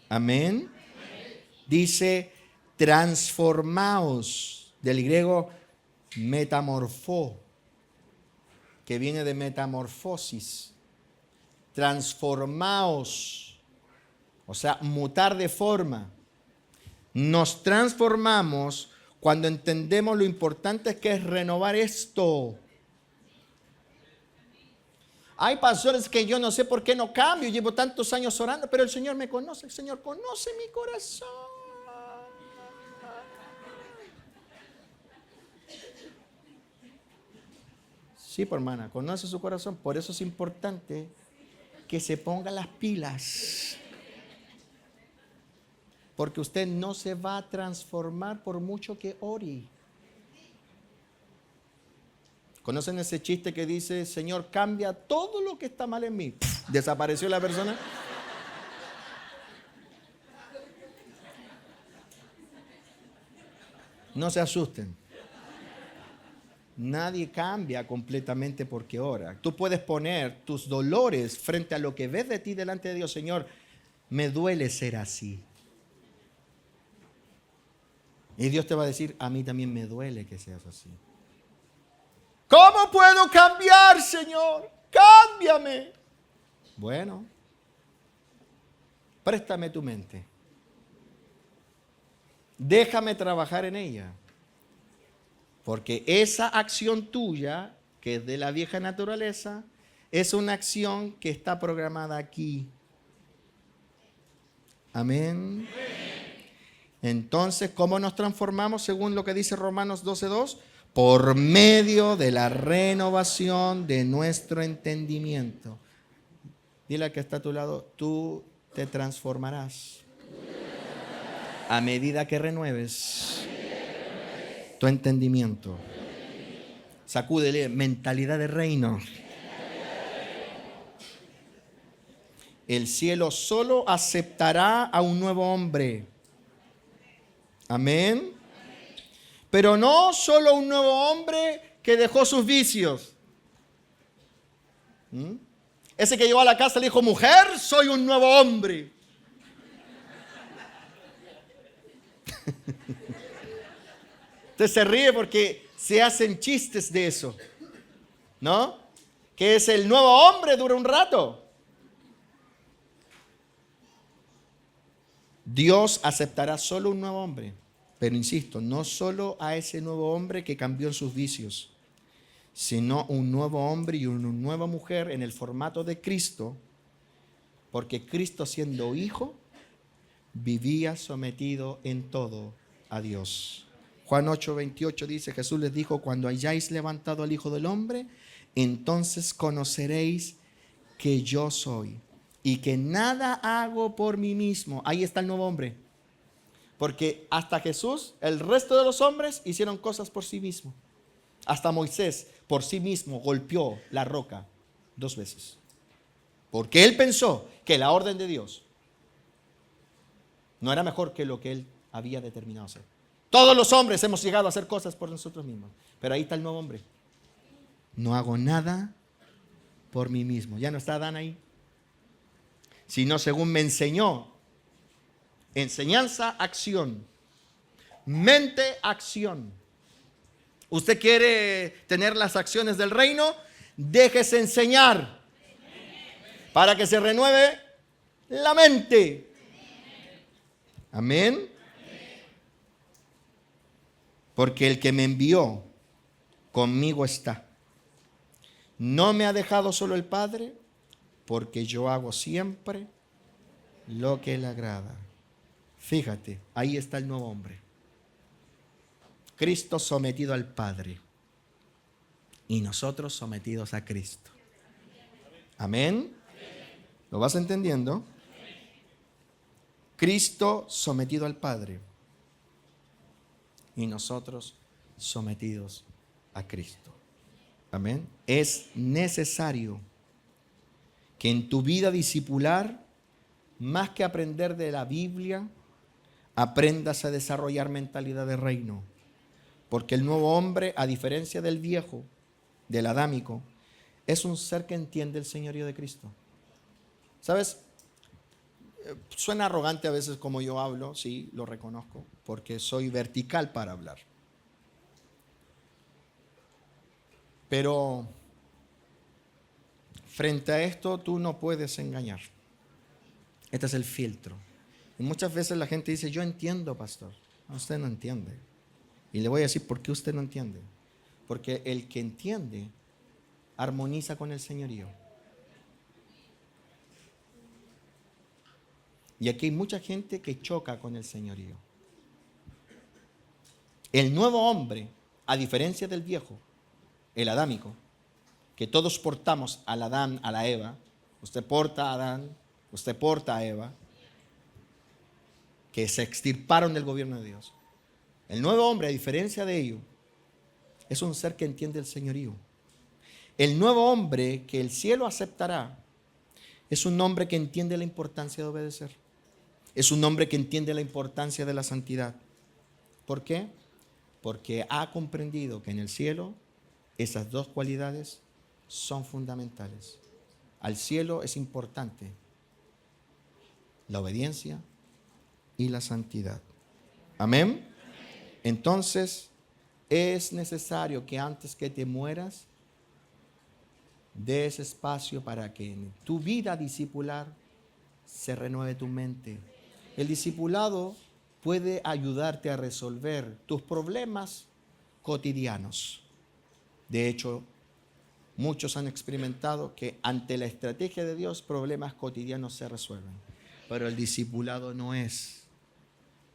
Amén. Dice transformaos, del griego metamorfó, que viene de metamorfosis. Transformaos, o sea, mutar de forma. Nos transformamos cuando entendemos lo importante que es renovar esto. Hay pastores que yo no sé por qué no cambio, llevo tantos años orando, pero el Señor me conoce, el Señor conoce mi corazón. Sí, por hermana, conoce su corazón, por eso es importante que se ponga las pilas. Porque usted no se va a transformar por mucho que ore. ¿Conocen ese chiste que dice, Señor, cambia todo lo que está mal en mí? ¿Desapareció la persona? No se asusten. Nadie cambia completamente porque ora. Tú puedes poner tus dolores frente a lo que ves de ti delante de Dios. Señor, me duele ser así. Y Dios te va a decir, a mí también me duele que seas así. ¿Cómo puedo cambiar, Señor? Cámbiame. Bueno, préstame tu mente. Déjame trabajar en ella. Porque esa acción tuya, que es de la vieja naturaleza, es una acción que está programada aquí. Amén. Entonces, ¿cómo nos transformamos según lo que dice Romanos 12:2? Por medio de la renovación de nuestro entendimiento. Dile al que está a tu lado, tú te transformarás a medida que renueves tu entendimiento. Sacúdele, mentalidad de reino. El cielo solo aceptará a un nuevo hombre. Amén. Pero no solo un nuevo hombre que dejó sus vicios. Ese que llegó a la casa le dijo, mujer, soy un nuevo hombre. Usted se ríe porque se hacen chistes de eso, ¿no? Que es el nuevo hombre, dura un rato. Dios aceptará solo un nuevo hombre. Pero insisto, no solo a ese nuevo hombre que cambió en sus vicios, sino un nuevo hombre y una nueva mujer en el formato de Cristo, porque Cristo, siendo hijo, vivía sometido en todo a Dios. Juan 8:28 dice, Jesús les dijo, cuando hayáis levantado al Hijo del Hombre, entonces conoceréis que yo soy y que nada hago por mí mismo. Ahí está el nuevo hombre. Porque hasta Jesús, el resto de los hombres hicieron cosas por sí mismo. Hasta Moisés, por sí mismo, golpeó la roca 2 veces. Porque él pensó que la orden de Dios no era mejor que lo que él había determinado hacer. Todos los hombres hemos llegado a hacer cosas por nosotros mismos. Pero ahí está el nuevo hombre. No hago nada por mí mismo. Ya no está Adán ahí. sino según me enseñó. Enseñanza, acción. Mente, acción. ¿Usted quiere tener las acciones del reino? Déjese enseñar para que se renueve la mente. Amén. Porque el que me envió conmigo está. No me ha dejado solo el Padre, porque yo hago siempre lo que le agrada. Fíjate, ahí está el nuevo hombre. Cristo sometido al Padre y nosotros sometidos a Cristo. Amén. ¿Lo vas entendiendo? Cristo sometido al Padre y nosotros sometidos a Cristo. Amén. Es necesario que en tu vida discipular, más que aprender de la Biblia, aprendas a desarrollar mentalidad de reino. Porque el nuevo hombre, a diferencia del viejo, del adámico, es un ser que entiende el señorío de Cristo. ¿Sabes? Suena arrogante a veces como yo hablo, sí, lo reconozco, porque soy vertical para hablar. Pero frente a esto tú no puedes engañar. Este es el filtro. Y muchas veces la gente dice, yo entiendo, pastor. No, usted no entiende. Y le voy a decir por qué usted no entiende. Porque el que entiende armoniza con el señorío. Y aquí hay mucha gente que choca con el señorío. El nuevo hombre, a diferencia del viejo, el adámico, que todos portamos al Adán, a la Eva. Usted porta a Adán, usted porta a Eva, que se extirparon del gobierno de Dios. El nuevo hombre, a diferencia de ello, es un ser que entiende el señorío. El nuevo hombre que el cielo aceptará es un hombre que entiende la importancia de obedecer. Es un hombre que entiende la importancia de la santidad. ¿Por qué? Porque ha comprendido que en el cielo esas dos cualidades son fundamentales. Al cielo es importante la obediencia y la santidad. Amén. Entonces, es necesario que antes que te mueras, des espacio para que en tu vida discipular se renueve tu mente. El discipulado puede ayudarte a resolver tus problemas cotidianos. De hecho, muchos han experimentado que ante la estrategia de Dios, problemas cotidianos se resuelven. Pero el discipulado no es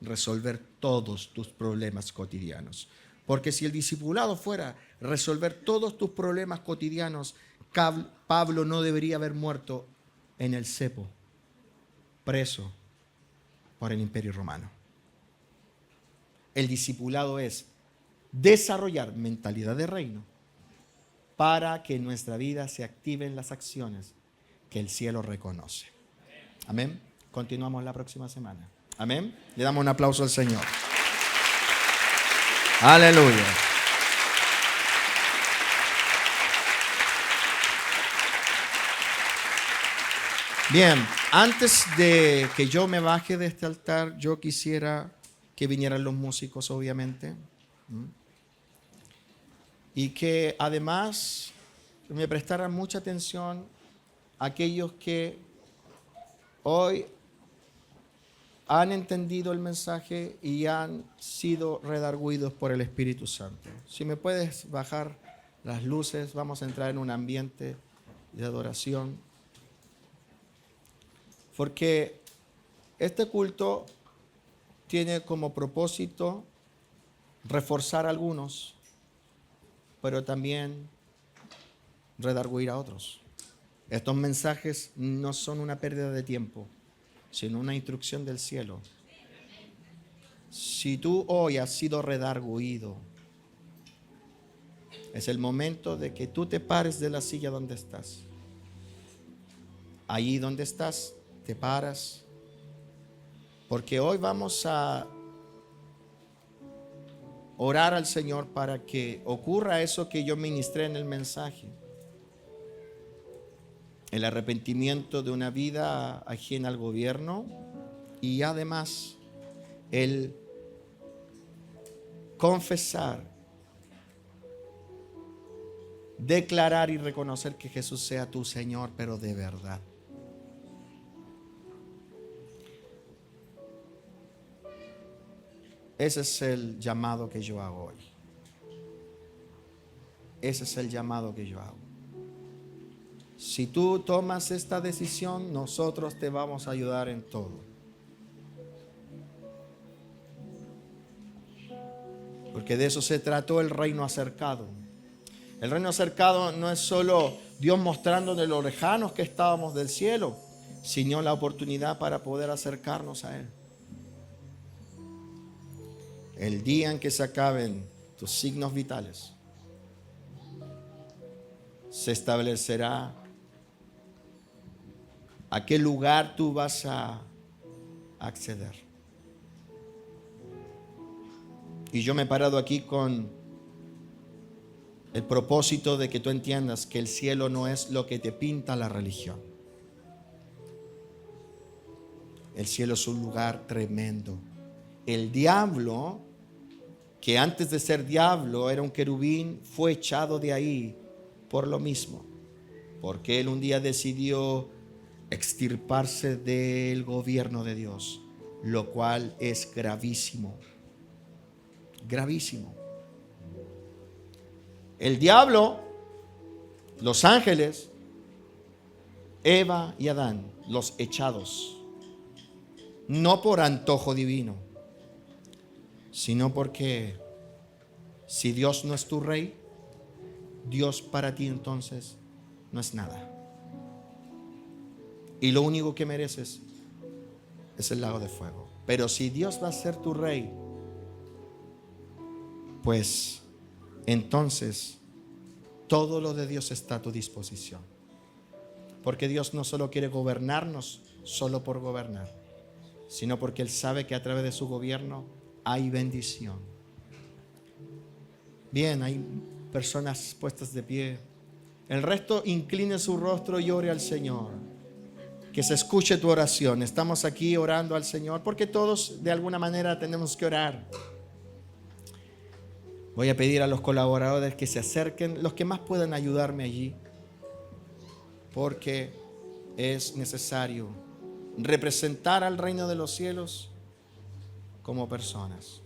resolver todos tus problemas cotidianos. Porque si el discipulado fuera resolver todos tus problemas cotidianos, Pablo no debería haber muerto en el cepo, preso por el Imperio Romano. El discipulado es desarrollar mentalidad de reino para que en nuestra vida se activen las acciones que el cielo reconoce. Amén. Continuamos la próxima semana. Amén. Le damos un aplauso al Señor. Aleluya. Bien, antes de que yo me baje de este altar, yo quisiera que vinieran los músicos, obviamente. Y que además me prestaran mucha atención a aquellos que hoy han entendido el mensaje y han sido redarguidos por el Espíritu Santo. Si me puedes bajar las luces, vamos a entrar en un ambiente de adoración. Porque este culto tiene como propósito reforzar a algunos, pero también redarguir a otros. Estos mensajes no son una pérdida de tiempo, sino una instrucción del cielo. Si tú hoy has sido redarguido, es el momento de que tú te pares de la silla donde estás. Allí donde estás, te paras, porque hoy vamos a orar al Señor para que ocurra eso que yo ministré en el mensaje. el arrepentimiento de una vida ajena al gobierno y además el confesar, declarar y reconocer que Jesús sea tu Señor, pero de verdad. Ese es el llamado que yo hago hoy. Ese es el llamado que yo hago. Si tú tomas esta decisión, nosotros te vamos a ayudar en todo. Porque de eso se trató el reino acercado. El reino acercado no es solo Dios mostrándonos lo lejanos que estábamos del cielo, sino la oportunidad para poder acercarnos a Él. El día en que se acaben tus signos vitales, se establecerá a qué lugar tú vas a acceder. Y yo me he parado aquí con el propósito de que tú entiendas que el cielo no es lo que te pinta la religión. El cielo es un lugar tremendo. El diablo, que antes de ser diablo era un querubín, fue echado de ahí por lo mismo, porque él un día decidió extirparse del gobierno de Dios, lo cual es gravísimo, gravísimo. El diablo, los ángeles, Eva y Adán, los echados, no por antojo divino, sino porque si Dios no es tu rey, Dios para ti entonces no es nada. Y lo único que mereces es el lago de fuego. Pero si Dios va a ser tu rey, pues entonces todo lo de Dios está a tu disposición. Porque Dios no solo quiere gobernarnos solo por gobernar, sino porque Él sabe que a través de su gobierno hay bendición. Bien, hay personas puestas de pie. El resto incline su rostro y ore al Señor. Que se escuche tu oración. Estamos aquí orando al Señor porque todos de alguna manera tenemos que orar. Voy a pedir a los colaboradores que se acerquen, los que más puedan ayudarme allí, porque es necesario representar al reino de los cielos como personas.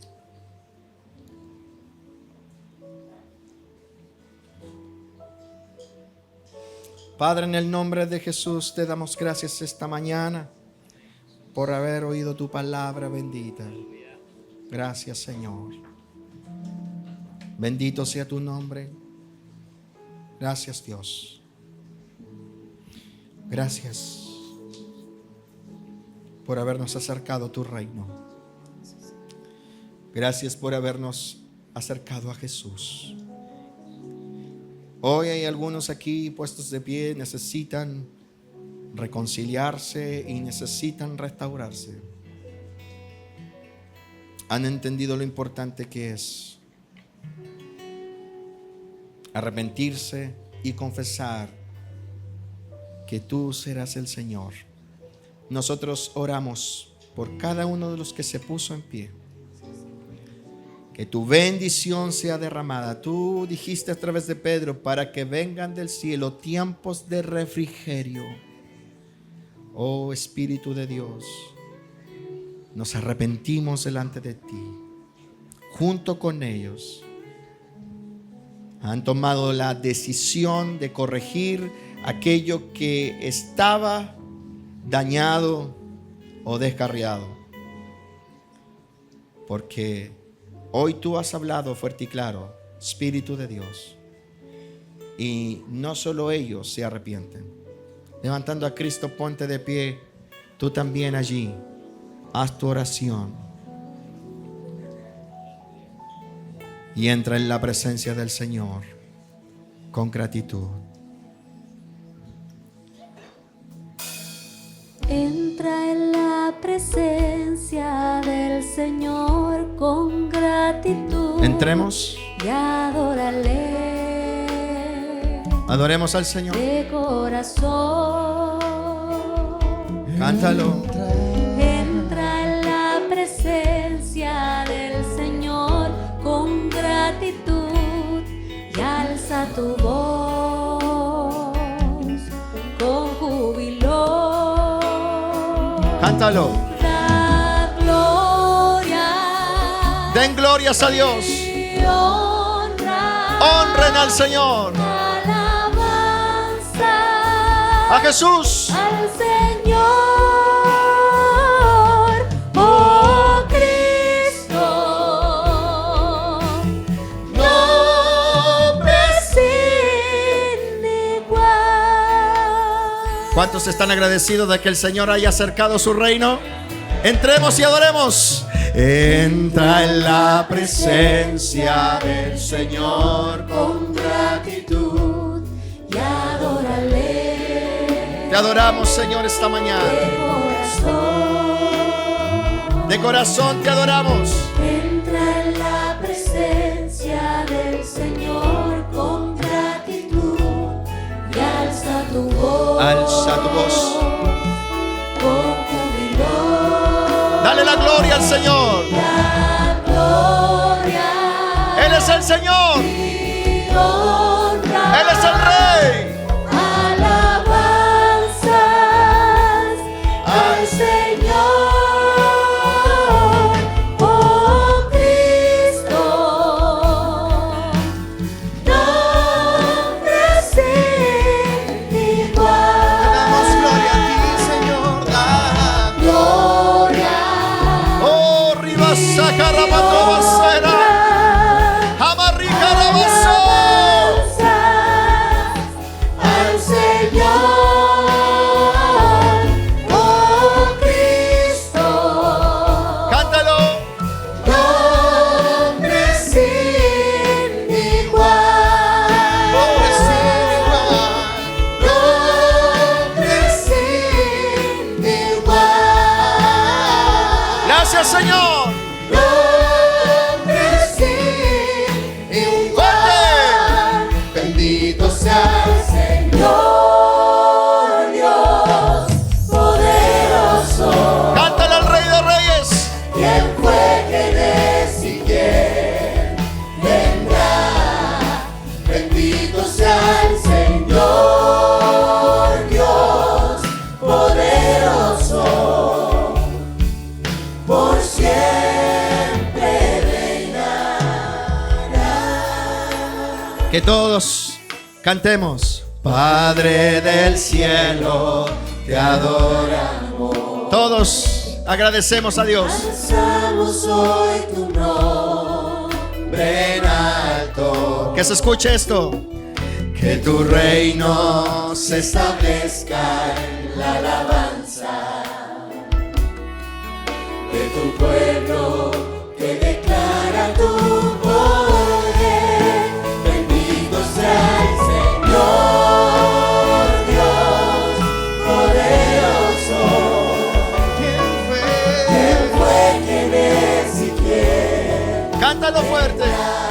Padre, en el nombre de Jesús te damos gracias esta mañana por haber oído tu palabra bendita. Gracias, Señor. Bendito sea tu nombre. Gracias, Dios. Gracias por habernos acercado a tu reino. Gracias por habernos acercado a Jesús. Hoy hay algunos aquí puestos de pie, necesitan reconciliarse y necesitan restaurarse. Han entendido lo importante que es arrepentirse y confesar que tú serás el Señor. Nosotros oramos por cada uno de los que se puso en pie. Que tu bendición sea derramada. Tú dijiste a través de Pedro, para que vengan del cielo tiempos de refrigerio. Oh Espíritu de Dios, nos arrepentimos delante de ti. Junto con ellos han tomado la decisión de corregir aquello que estaba dañado o descarriado. Porque hoy tú has hablado fuerte y claro, Espíritu de Dios. Y no solo ellos se arrepienten. Levantando a Cristo, ponte de pie. Tú también allí. Haz tu oración. Y entra en la presencia del Señor con gratitud. Entra en la presencia del Señor con gratitud. Entremos. Y adórale. Adoremos al Señor. de corazón. Cántalo. Entra en la presencia del Señor con gratitud y alza tu voz con júbilo. Cántalo. Da gloria. Den glorias a Dios. Y honra. Honren al Señor. Alabanza A Jesús. al Señor, oh Cristo, nombre sin igual. ¿Cuántos están agradecidos de que el Señor haya acercado su reino? Entremos y adoremos. Entra en la presencia del Señor con gratitud y adórale. Te adoramos, Señor, esta mañana. De corazón te adoramos. Entra en la presencia del Señor con gratitud y alza tu voz. Alza tu voz. Con júbilo. Dale la gloria al Señor. La gloria. Él es el Señor. Y honra. Él es el Rey. Alabanzas al Señor, oh Cristo, nombre sin igual. Damos gloria a ti, Señor. Da Gloria. Oh, ribasa carabato basera. Jamarrica rabaso. Al Señor, oh Cristo, Cántalo. nombre sin igual, nombre sin igual, Gracias, Señor. nombre sin igual. Bendito sea el Señor Dios poderoso. Cántale al Rey de Reyes. ¿Quién fue, quién es y quién vendrá? Bendito sea el Señor Dios poderoso, por siempre reinará. Que todos cantemos. Padre del cielo, te adoramos. Todos agradecemos a Dios. Alzamos hoy tu nombre En alto. Que se escuche esto. Que tu reino se establezca en la alabanza de tu pueblo que declara tu poder. Bendito sea el Señor Dios poderoso. ¿Quién fue, quién es y quién Cántalo fuerte. vendrá?